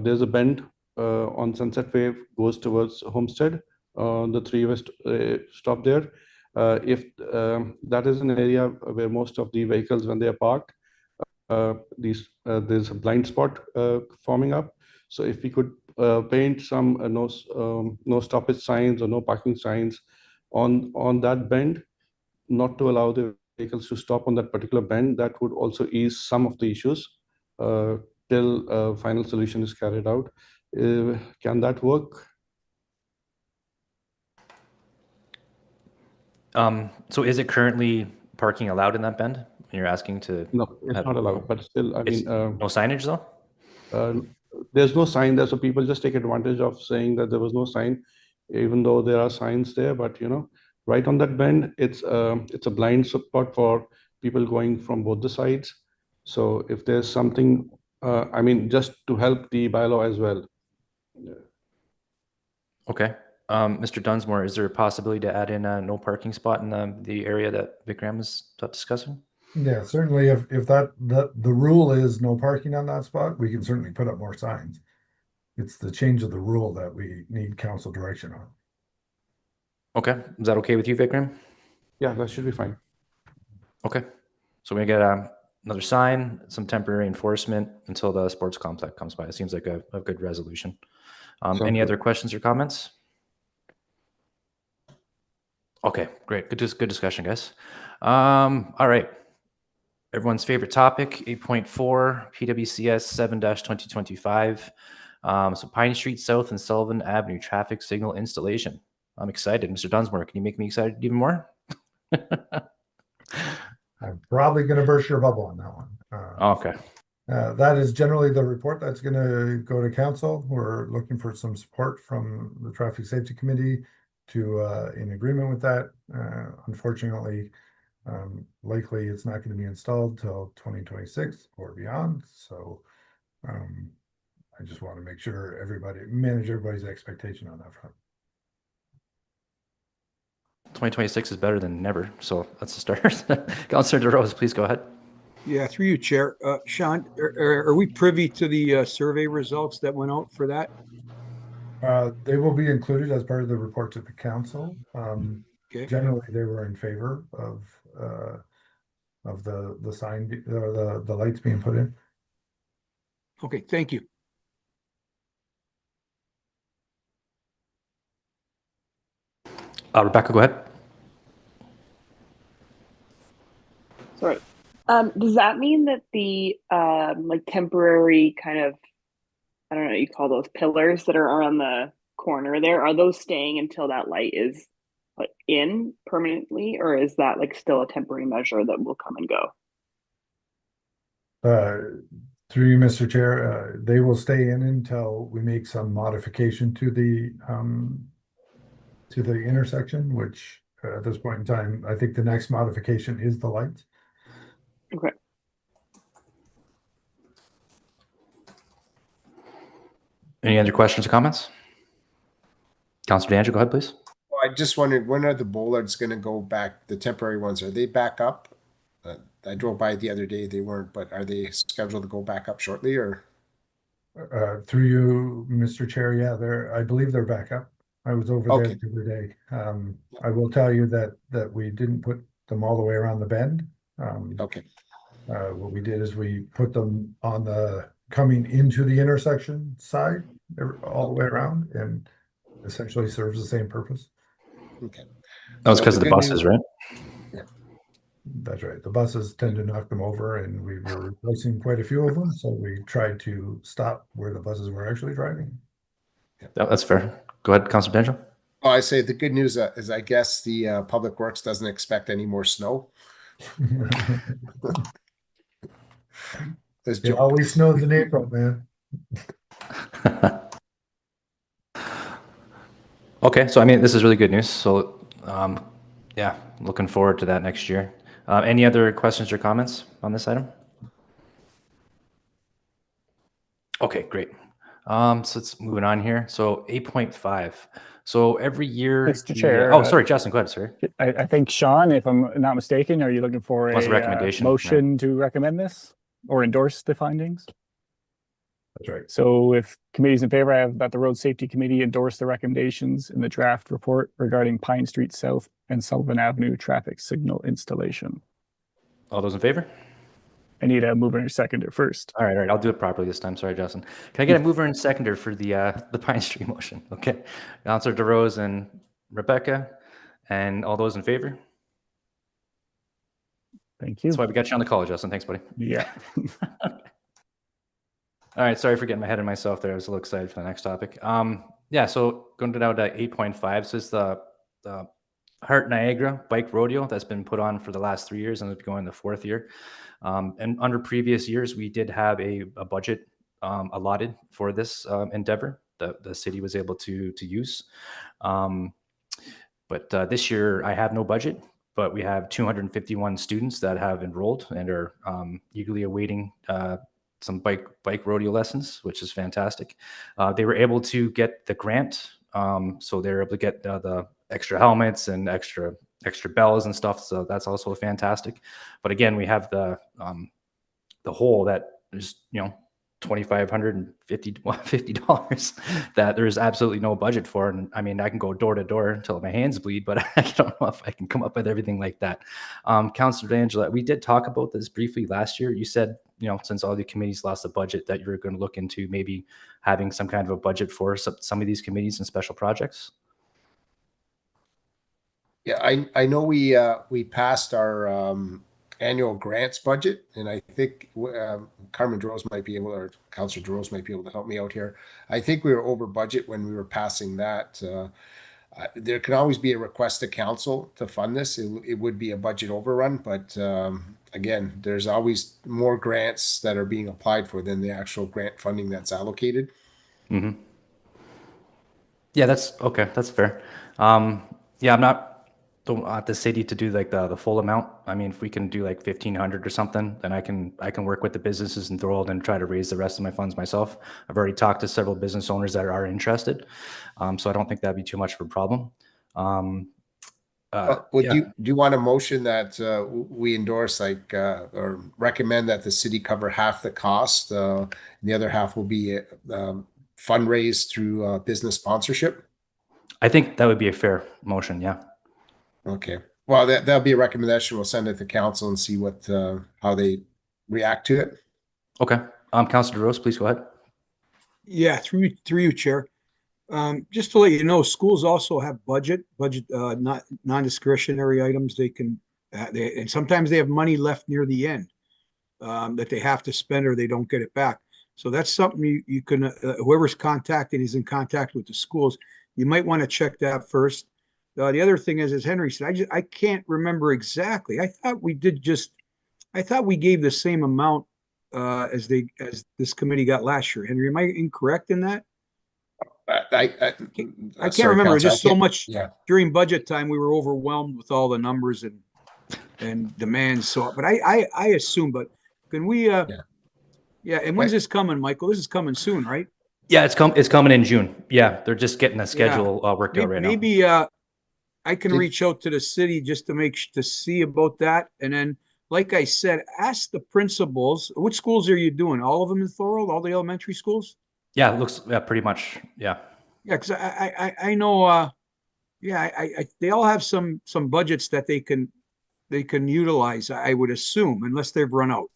there's a bend on Sunset Wave goes towards Homestead, the three-way stop there. If that is an area where most of the vehicles, when they are parked, there's a blind spot forming up. So if we could paint some no stoppage signs or no parking signs on that bend, not to allow the vehicles to stop on that particular bend, that would also ease some of the issues till final solution is carried out. Can that work? So is it currently parking allowed in that bend? And you're asking to No, it's not allowed, but still, I mean, no signage though? There's no sign there, so people just take advantage of saying that there was no sign, even though there are signs there. But right on that bend, it's a blind spot for people going from both the sides. So if there's something, I mean, just to help the bylaw as well. Okay. Mr. Dunsmore, is there a possibility to add in a no parking spot in the area that Vikram is discussing? Yeah, certainly if the rule is no parking on that spot, we can certainly put up more signs. It's the change of the rule that we need council direction on. Okay. Is that okay with you, Vikram? Yeah, that should be fine. Okay. So we get another sign, some temporary enforcement until the sports complex comes by. It seems like a good resolution. Any other questions or comments? Okay, great. Good discussion, guys. All right. Everyone's favorite topic, 8.4, PWCS 7-2025. So Pine Street South and Sullivan Avenue traffic signal installation. I'm excited. Mr. Dunsmore, can you make me excited even more? I'm probably going to burst your bubble on that one. Okay. That is generally the report that's going to go to council. We're looking for some support from the Traffic Safety Committee to in agreement with that. Unfortunately, likely it's not going to be installed till 2026 or beyond. So I just want to make sure manage everybody's expectation on that front. 2026 is better than never. So that's a start. Councilor DeRose, please go ahead. Yeah, through you, Chair. Sean, are we privy to the survey results that went out for that? They will be included as part of the report to the council. Okay. Generally, they were in favor of the sign, the lights being put in. Okay, thank you. Rebecca, go ahead. Sorry. Does that mean that the like temporary kind of, I don't know what you call those pillars that are around the corner there, are those staying until that light is like in permanently, or is that like still a temporary measure that will come and go? Through you, Mr. Chair, they will stay in until we make some modification to the intersection, which at this point in time, I think the next modification is the lights. Okay. Any other questions or comments? Councilor DeAndrew, go ahead, please. Well, I just wondered, when are the bollards going to go back? The temporary ones, are they back up? I drove by the other day, they weren't, but are they scheduled to go back up shortly, or? Through you, Mr. Chair, yeah, I believe they're back up. I was over there the other day. I will tell you that we didn't put them all the way around the bend. Okay. What we did is we put them on the coming into the intersection side all the way around, and essentially serves the same purpose. Okay. That was because of the buses, right? Yeah. That's right. The buses tend to knock them over, and we were replacing quite a few of them, so we tried to stop where the buses were actually driving. That's fair. Go ahead, Councilor Potential. Oh, I say the good news is I guess the Public Works doesn't expect any more snow. This It joke. always snows in April, man. Okay, so I mean, this is really good news. So, yeah, looking forward to that next year. Any other questions or comments on this item? Okay, great. So let's moving on here. So 8.5. So every year, Mr. the, Chair, oh, sorry, Justin, go ahead, sorry. I think, Sean, if I'm not mistaken, are you looking for What's a the recommendation? motion to recommend this or endorse the findings? That's right. So if committee's in favor, I have that the Road Safety Committee endorse the recommendations in the draft report regarding Pine Street South and Sullivan Avenue traffic signal installation. All those in favor? I need a mover and a seconder first. All right, I'll do it properly this time. Sorry, Justin. Can I get a mover and seconder for the Pine Street motion? Okay, Councilor DeRose and Rebecca, and all those in favor? Thank you. That's why we got you on the call, Justin. Thanks, buddy. Yeah. All right, sorry for getting ahead of myself there. I was a little excited for the next topic. Yeah, so going down to 8.5. So it's the Heart Niagara Bike Rodeo that's been put on for the last 3 years and it's going the 4th year. And under previous years, we did have a budget allotted for this endeavor that the city was able to use. But this year, I have no budget, but we have 251 students that have enrolled and are eagerly awaiting some bike rodeo lessons, which is fantastic. They were able to get the grant, so they're able to get the extra helmets and extra bells and stuff. So that's also fantastic. But again, we have the hole that is $2,550 that there is absolutely no budget for. And I mean, I can go door to door until my hands bleed, but I don't know if I can come up with everything like that. Councilor Angela, we did talk about this briefly last year. You said, since all the committees lost the budget, that you're going to look into maybe having some kind of a budget for some of these committees and special projects. Yeah, I know we passed our annual grants budget, and I think Carmen DeRose might be able, or Councilor DeRose might be able to help me out here. I think we were over budget when we were passing that. There can always be a request to council to fund this. It would be a budget overrun, but again, there's always more grants that are being applied for than the actual grant funding that's allocated. Mm-hmm. Yeah, that's okay. That's fair. Yeah, don't want the city to do like the full amount. I mean, if we can do like 1,500 or something, then I can work with the businesses in Thorold and try to raise the rest of my funds myself. I've already talked to several business owners that are interested, so I don't think that'd be too much of a problem. Do you want a motion that we endorse, or recommend that the city cover half the cost, and the other half will be fundraised through business sponsorship? I think that would be a fair motion. Yeah. Okay. Well, that'll be a recommendation. We'll send it to council and see what how they react to it. Okay. Councilor DeRose, please go ahead. Yeah, through you, Chair. Just to let you know, schools also have budget not non-discretionary items. They can and sometimes they have money left near the end that they have to spend or they don't get it back. So that's something you can whoever's contacting is in contact with the schools. You might want to check that first. The other thing is, as Henry said, I can't remember exactly. I thought we gave the same amount as this committee got last year. Henry, am I incorrect in that? I can't remember. Council, just so much during budget time, we were overwhelmed with all the numbers and demands. So, but I assume. But can we? Yeah. And when's this coming, Michael? This is coming soon, right? Yeah, it's coming in June. Yeah, they're just getting the schedule worked out right now. Maybe I can reach out to the city just to see about that. And then, like I said, ask the principals. Which schools are you doing? All of them in Thorold? All the elementary schools? Yeah, it looks pretty much. Yeah. Yeah, because I know. They all have some budgets that they can utilize. I would assume, unless they've run out.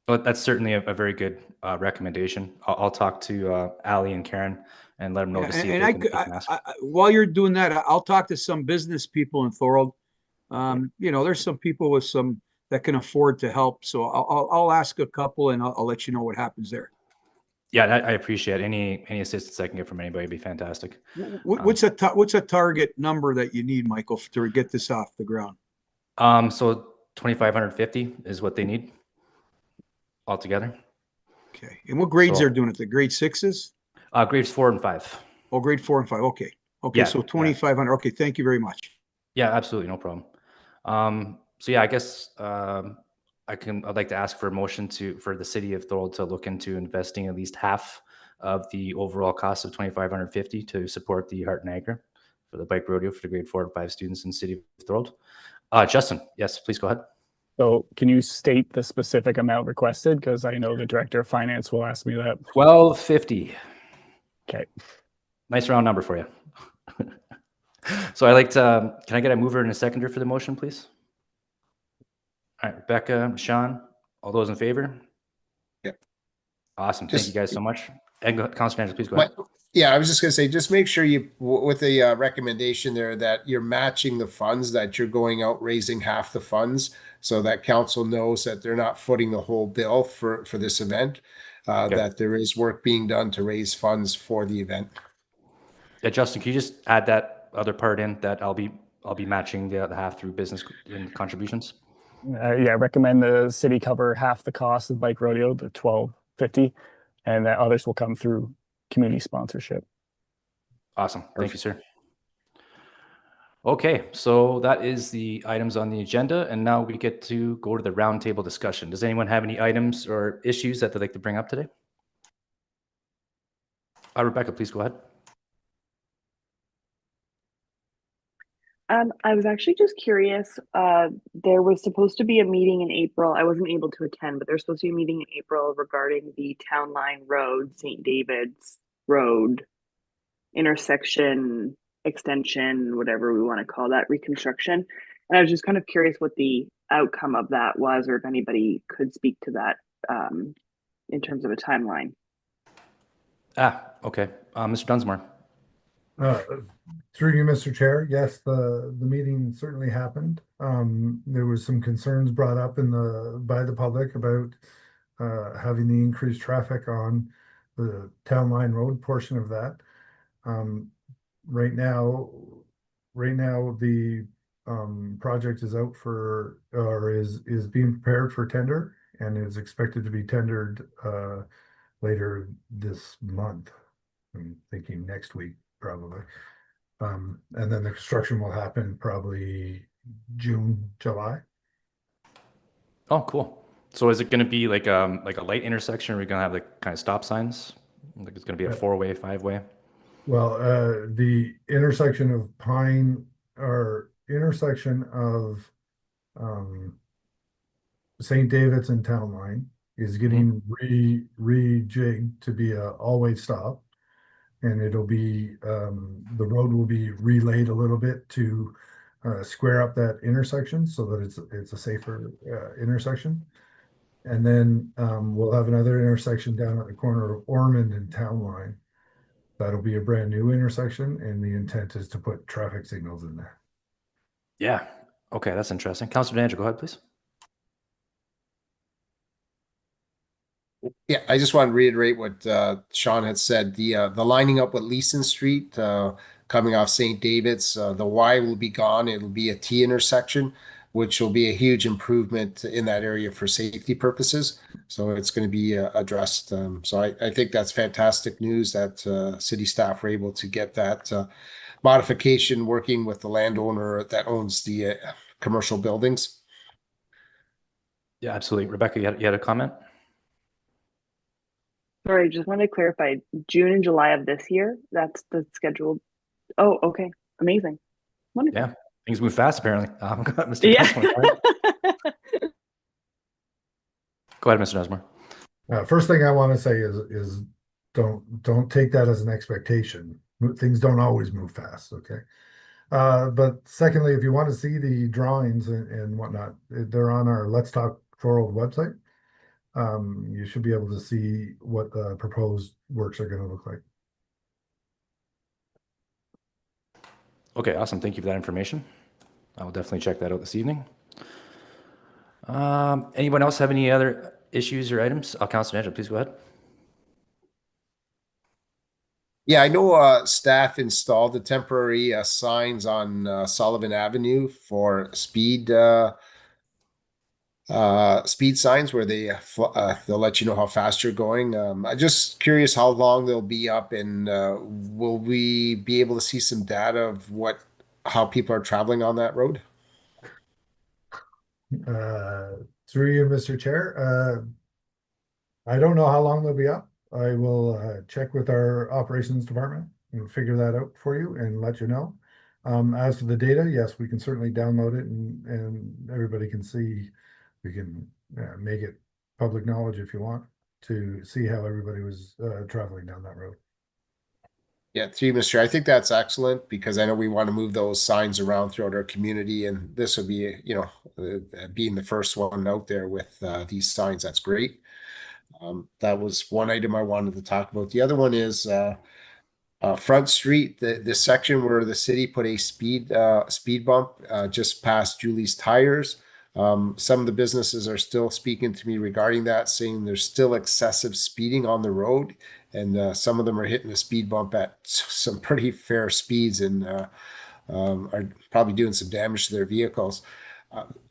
Well, that's certainly a very good recommendation. I'll talk to Ali and Karen and let them know to see if they can ask. While you're doing that, I'll talk to some business people in Thorold There's some people with some that can afford to help. So I'll ask a couple and I'll let you know what happens there. Yeah, I appreciate any assistance I can get from anybody would be fantastic. What's a target number that you need, Michael, to get this off the ground? So 2,550 is what they need altogether. Okay. And what grades So- they're doing it? The grade 6s? Grades 4 and 5. Oh, grade 4 and 5. Okay. Okay. Yeah, So yeah. 2,500. Okay. Thank you very much. Yeah, absolutely, no problem. So yeah, I guess I'd like to ask for a motion for the city of Thorold to look into investing at least half of the overall cost of 2,550 to support the Heart Niagara for the bike rodeo for the grade 4 and 5 students in the city of Thorold. Justin, yes, please go ahead. So can you state the specific amount requested? Because I know the director of finance will ask me that. 1,250. Okay. Nice round number for you. So I'd like to, can I get a mover and a seconder for the motion, please? All right, Rebecca, Sean, all those in favor? Yep. Awesome. Thank you guys so much. And Councilor Andrews, please go ahead. Yeah, I was just going to say, just make sure with the recommendation there, that you're matching the funds, that you're going out raising half the funds, so that council knows that they're not footing the whole bill for this event, that there is work being done to raise funds for the event. Yeah, Justin, can you just add that other part in, that I'll be matching the half through business and contributions? Yeah, recommend the city cover half the cost of bike rodeo, the $1,250, and that others will come through community sponsorship. Awesome. Thank you, sir. Okay, so that is the items on the agenda, and now we get to go to the roundtable discussion. Does anyone have any items or issues that they'd like to bring up today? Rebecca, please go ahead. I was actually just curious. There was supposed to be a meeting in April. I wasn't able to attend, but there's supposed to be a meeting in April regarding the Town Line Road, St. David's Road intersection extension, whatever we want to call that, reconstruction. And I was just kind of curious what the outcome of that was, or if anybody could speak to that in terms of a timeline. Okay. Mr. Dunsmore. Through you, Mr. Chair, yes, the meeting certainly happened. There was some concerns brought up by the public about having the increased traffic on the Town Line Road portion of that. Right now the project is out for, or is being prepared for tender, and is expected to be tendered later this month. I'm thinking next week, probably. And then the construction will happen probably June, July. Oh, cool. So is it going to be like a light intersection, or are we going to have like kind of stop signs? Like it's going to be a 4-way, 5-way? Well, the intersection of Pine, or intersection of St. David's and Town Line is getting rejigged to be a all-way stop. And it'll be, the road will be relayed a little bit to square up that intersection so that it's a safer intersection. And then we'll have another intersection down at the corner of Ormond and Town Line. That'll be a brand new intersection, and the intent is to put traffic signals in there. Yeah. Okay, that's interesting. Councilor Danger, go ahead, please. Yeah, I just want to reiterate what Sean had said. The lining up with Leeson Street, coming off St. David's, the Y will be gone. It'll be a T intersection, which will be a huge improvement in that area for safety purposes. So it's going to be addressed. So I think that's fantastic news that city staff were able to get that modification, working with the landowner that owns the commercial buildings. Yeah, absolutely. Rebecca, you had a comment? Sorry, just wanted to clarify, June and July of this year, that's the scheduled. Oh, okay. Amazing. Wonderful. Yeah, things move fast, apparently. Mr. Yeah. Dunsmore, go ahead, Mr. Dunsmore. First thing I want to say is don't take that as an expectation. Things don't always move fast, okay? But secondly, if you want to see the drawings and whatnot, they're on our Let's Talk Thorold website. You should be able to see what the proposed works are going to look like. Okay, awesome. Thank you for that information. I will definitely check that out this evening. Anyone else have any other issues or items? Councilor Angela, please go ahead. Yeah, I know staff installed the temporary signs on Sullivan Avenue for speed signs where they'll let you know how fast you're going. I'm just curious how long they'll be up, and will we be able to see some data of how people are traveling on that road? Through you, Mr. Chair. I don't know how long they'll be up. I will check with our operations department and figure that out for you and let you know. As for the data, yes, we can certainly download it and everybody can see. We can make it public knowledge if you want to see how everybody was traveling down that road. Yeah, through you, Mr. Chair. I think that's excellent because I know we want to move those signs around throughout our community, and this will be, being the first one out there with these signs. That's great. That was one item I wanted to talk about. The other one is Front Street, the section where the city put a speed bump just past Julie's Tires. Some of the businesses are still speaking to me regarding that, saying there's still excessive speeding on the road, and some of them are hitting the speed bump at some pretty fair speeds and are probably doing some damage to their vehicles.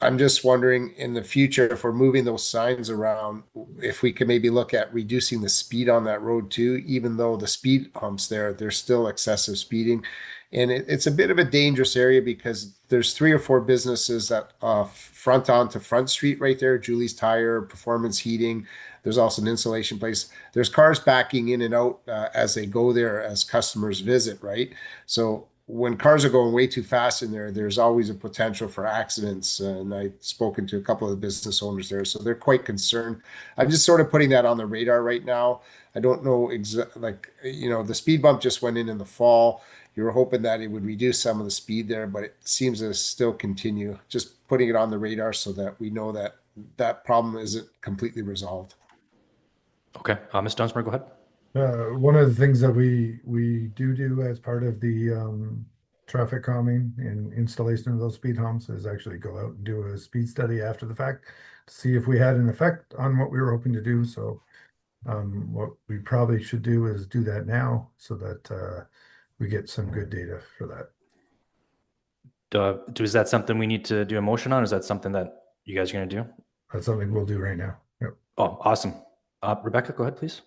I'm just wondering in the future, if we're moving those signs around, if we could maybe look at reducing the speed on that road too, even though the speed humps there's still excessive speeding. And it's a bit of a dangerous area because there's 3 or 4 businesses that front onto Front Street right there, Julie's Tire, Performance Heating. There's also an insulation place. There's cars backing in and out as they go there as customers visit, right? So when cars are going way too fast in there, there's always a potential for accidents. And I've spoken to a couple of the business owners there, so they're quite concerned. I'm just sort of putting that on the radar right now. I don't know the speed bump just went in the fall. You were hoping that it would reduce some of the speed there, but it seems to still continue. Just putting it on the radar so that we know that that problem isn't completely resolved. Okay, Ms. Dunsmore, go ahead. One of the things that we do as part of the traffic calming and installation of those speed humps is actually go out and do a speed study after the fact to see if we had an effect on what we were hoping to do. So what we probably should do is do that now so that we get some good data for that. Is that something we need to do a motion on? Or is that something that you guys are going to do? That's something we'll do right now. Yep. Oh, awesome. Rebecca, go ahead, please.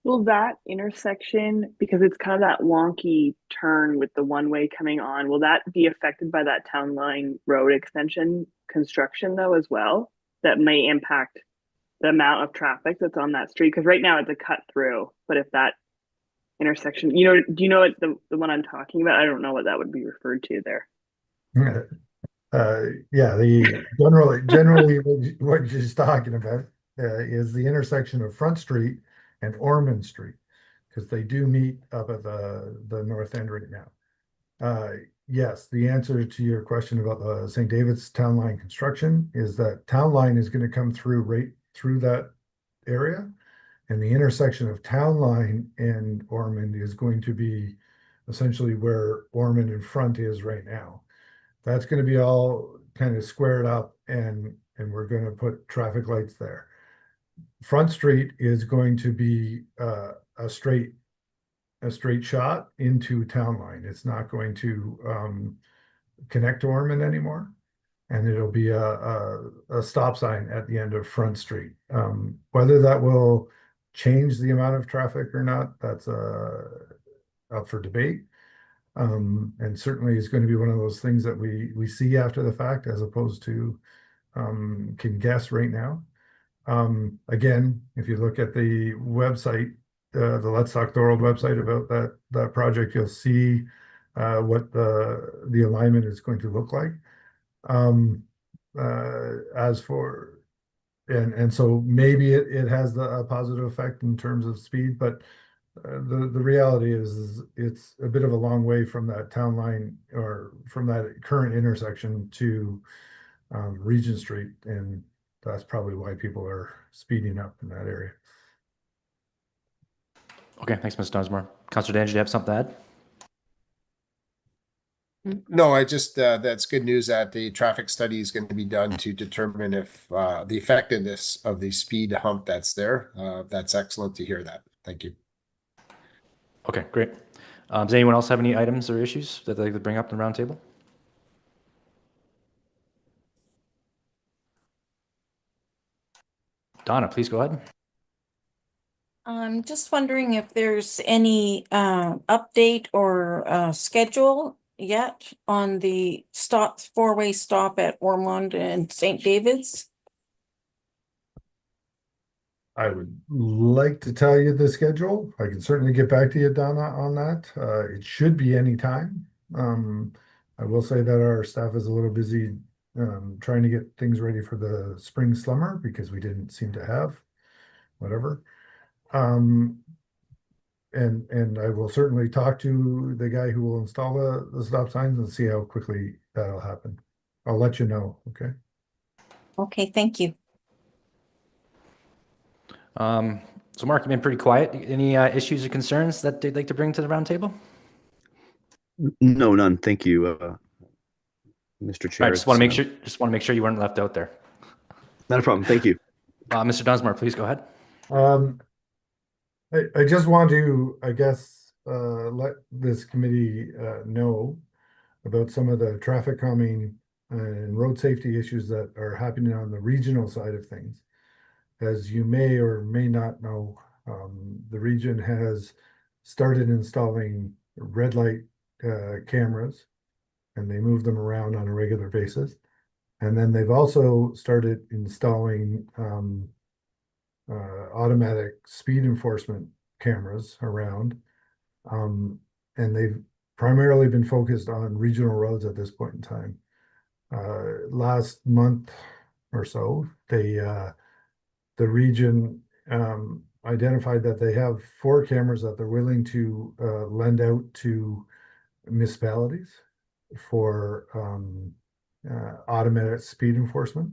Will that intersection, because it's kind of that wonky turn with the one-way coming on, will that be affected by that Town Line Road extension construction though as well? That may impact the amount of traffic that's on that street? Because right now it's a cut through, but if that intersection, do you know what the one I'm talking about? I don't know what that would be referred to there. Yeah, generally what you're just talking about is the intersection of Front Street and Ormond Street, because they do meet up at the north end right now. Yes, the answer to your question about the St. David's Town Line construction is that Town Line is going to come through right through that area, and the intersection of Town Line and Ormond is going to be essentially where Ormond and Front is right now. That's going to be all kind of squared up, and we're going to put traffic lights there. Front Street is going to be a straight shot into Town Line. It's not going to connect to Ormond anymore, and it'll be a stop sign at the end of Front Street. Whether that will change the amount of traffic or not, that's up for debate. And certainly is going to be one of those things that we see after the fact as opposed to can guess right now. Again, if you look at the website, the Let's Talk Thorold website about that project, you'll see what the alignment is going to look like. So maybe it has a positive effect in terms of speed, but the reality is it's a bit of a long way from that Town Line or from that current intersection to Regent Street, and that's probably why people are speeding up in that area. Okay, thanks, Ms. Dunsmore. Councilor Dan, do you have something to add? No, I just, that's good news that the traffic study is going to be done to determine if the effectiveness of the speed hump that's there. That's excellent to hear that. Thank you. Okay, great. Does anyone else have any items or issues that they'd like to bring up in the roundtable? Donna, please go ahead. I'm just wondering if there's any update or schedule yet on the four-way stop at Ormond and St. David's? I would like to tell you the schedule. I can certainly get back to you, Donna, on that. It should be any time. I will say that our staff is a little busy trying to get things ready for the spring summer because we didn't seem to have whatever. And I will certainly talk to the guy who will install the stop signs and see how quickly that'll happen. I'll let you know, okay? Okay, thank you. So Mark, you've been pretty quiet. Any issues or concerns that they'd like to bring to the roundtable? No, none. Thank you, Mr. Chair. I just want to make sure you weren't left out there. Not a problem. Thank you. Mr. Dunsmore, please go ahead. I just want to, I guess, let this committee know about some of the traffic calming and road safety issues that are happening on the regional side of things. As you may or may not know, the region has started installing red light cameras, and they move them around on a regular basis. And then they've also started installing automatic speed enforcement cameras around. And they've primarily been focused on regional roads at this point in time. Last month or so, the region identified that they have 4 cameras that they're willing to lend out to municipalities for automated speed enforcement.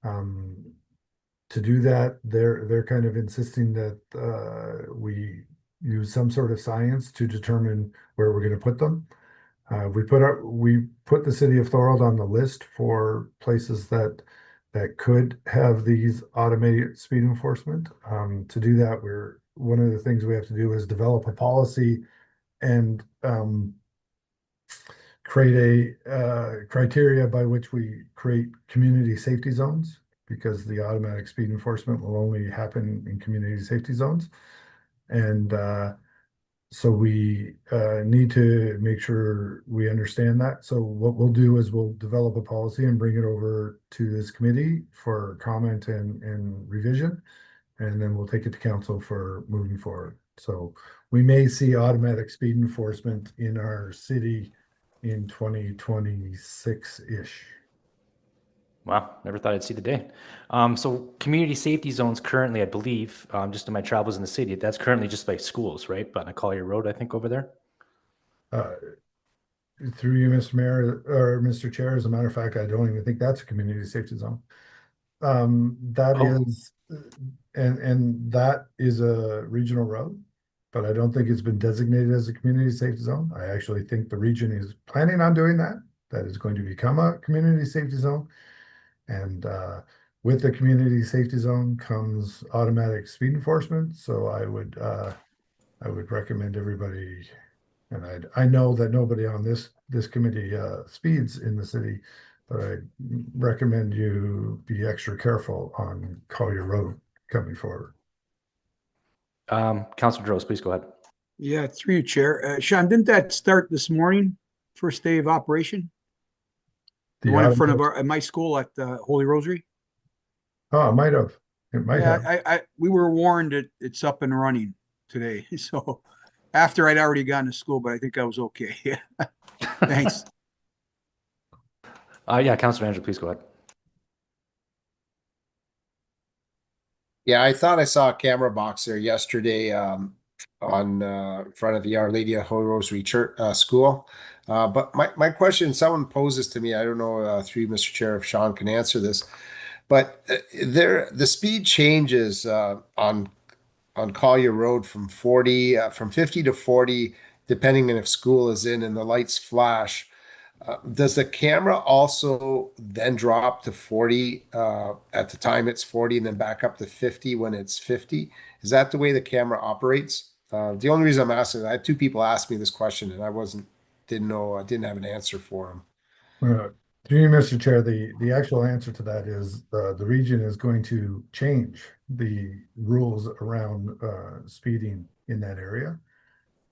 To do that, they're kind of insisting that we use some sort of science to determine where we're going to put them. We put the city of Thorold on the list for places that could have these automated speed enforcement. To do that, one of the things we have to do is develop a policy and create a criteria by which we create community safety zones, because the automatic speed enforcement will only happen in community safety zones. And so we need to make sure we understand that. So what we'll do is we'll develop a policy and bring it over to this committee for comment and revision, and then we'll take it to council for moving forward. So we may see automatic speed enforcement in our city in 2026-ish. Wow, never thought I'd see the day. So community safety zones currently, I believe, just in my travels in the city, that's currently just by schools, right? But on Collier Road, I think, over there. Through you, Mr. Mayor, or Mr. Chair, as a matter of fact, I don't even think that's a community safety zone. Is, and that is a regional road, but I don't think it's been designated as a community safety zone. I actually think the region is planning on doing that. That is going to become a community safety zone. And with the community safety zone comes automatic speed enforcement. So I would recommend everybody, and I know that nobody on this committee speeds in the city, but I recommend you be extra careful on Collier Road coming forward. Councilor Droz, please go ahead. Yeah, through you, Chair. Sean, didn't that start this morning? First day of operation? The one in front of my school at Holy Rosary. Oh, it might have. It might have. We were warned that it's up and running today. So after I'd already gone to school, but I think I was okay. Thanks. Yeah, Councilor Andrew, please go ahead. Yeah, I thought I saw a camera box there yesterday on in front of the Our Lady of Holy Rosary Church school. But my question, someone poses to me, I don't know through Mr. Chair if Sean can answer this, but the speed changes on Collier Road from 50 to 40. depending on if school is in and the lights flash, does the camera also then drop to 40 at the time it's 40 and then back up to 50 when it's 50? Is that the way the camera operates? The only reason I'm asking, I had two people ask me this question and I didn't have an answer for them. Through you, Mr. Chair, the actual answer to that is the region is going to change the rules around speeding in that area.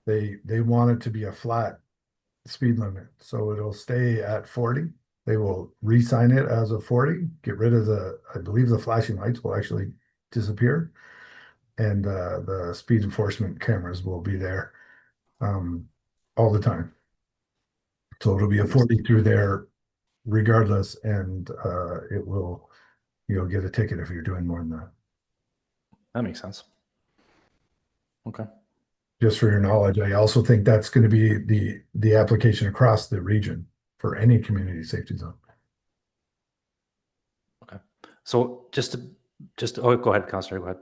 They want it to be a flat speed limit, so it'll stay at 40. They will re-sign it as a 40, get rid of I believe the flashing lights will actually disappear, and the speed enforcement cameras will be there all the time. So it'll be a 40 through there regardless, and you'll get a ticket if you're doing more than that. That makes sense. Okay. Just for your knowledge, I also think that's going to be the application across the region for any community safety zone. Okay. So oh, go ahead, Councillor, go ahead.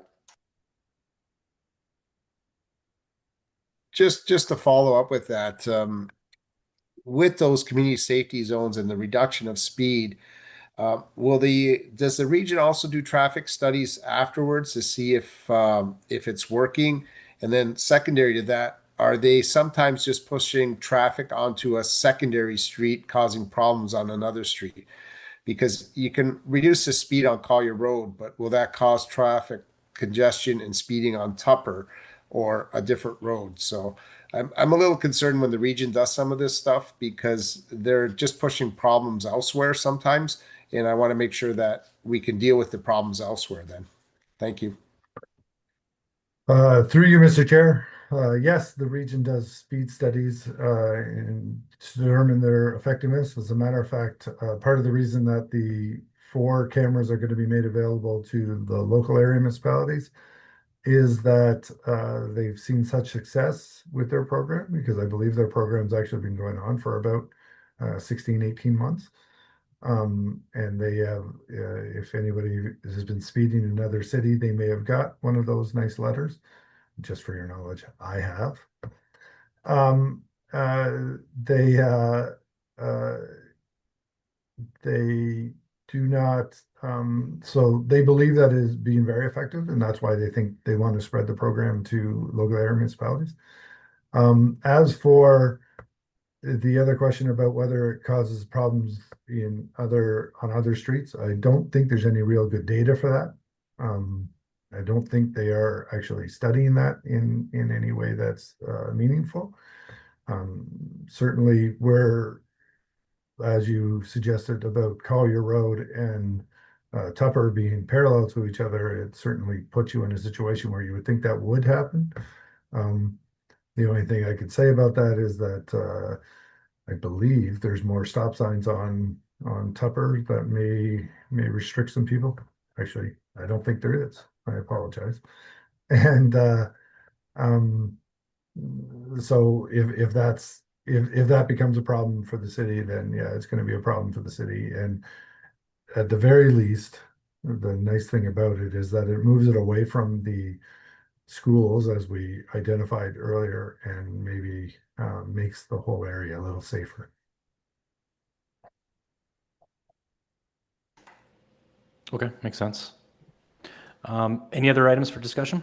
Just to follow up with that, with those community safety zones and the reduction of speed, does the region also do traffic studies afterwards to see if it's working? And then secondary to that, are they sometimes just pushing traffic onto a secondary street, causing problems on another street? Because you can reduce the speed on Collier Road, but will that cause traffic congestion and speeding on Tupper or a different road? So I'm a little concerned when the region does some of this stuff because they're just pushing problems elsewhere sometimes. And I want to make sure that we can deal with the problems elsewhere then. Thank you. Through you, Mr. Chair. Yes, the region does speed studies and to determine their effectiveness. As a matter of fact, part of the reason that the 4 cameras are going to be made available to the local area municipalities is that they've seen such success with their program, because I believe their program's actually been going on for about 16, 18 months. And they have, if anybody has been speeding in another city, they may have got one of those nice letters. Just for your knowledge, I have. They do not, so they believe that is being very effective, and that's why they think they want to spread the program to local area municipalities. As for the other question about whether it causes problems on other streets, I don't think there's any real good data for that. I don't think they are actually studying that in any way that's meaningful. Certainly where, as you suggested about Collier Road and Tupper being parallel to each other, it certainly puts you in a situation where you would think that would happen. The only thing I could say about that is that I believe there's more stop signs on Tupper that may restrict some people. Actually, I don't think there is. I apologize. And so if that becomes a problem for the city, then yeah, it's going to be a problem for the city. And at the very least, the nice thing about it is that it moves it away from the schools, as we identified earlier, and maybe makes the whole area a little safer. Okay, makes sense. Any other items for discussion?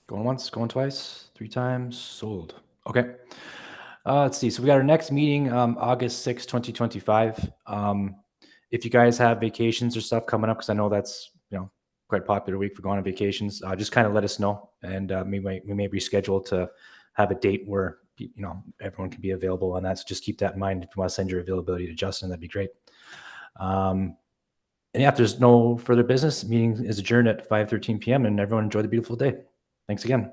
Going once, going twice, 3 times, sold. Okay. Let's see. So we got our next meeting, August 6th, 2025. If you guys have vacations or stuff coming up, because I know that's, quite popular week for going on vacations, just kind of let us know, and we may reschedule to have a date where everyone can be available on that. So just keep that in mind. If you want to send your availability to Justin, that'd be great. And yeah, if there's no further business, meeting is adjourned at 5:13 p.m. and everyone enjoy the beautiful day. Thanks again.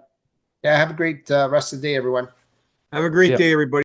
Yeah, have a great rest of the day, everyone. Have a great day, everybody.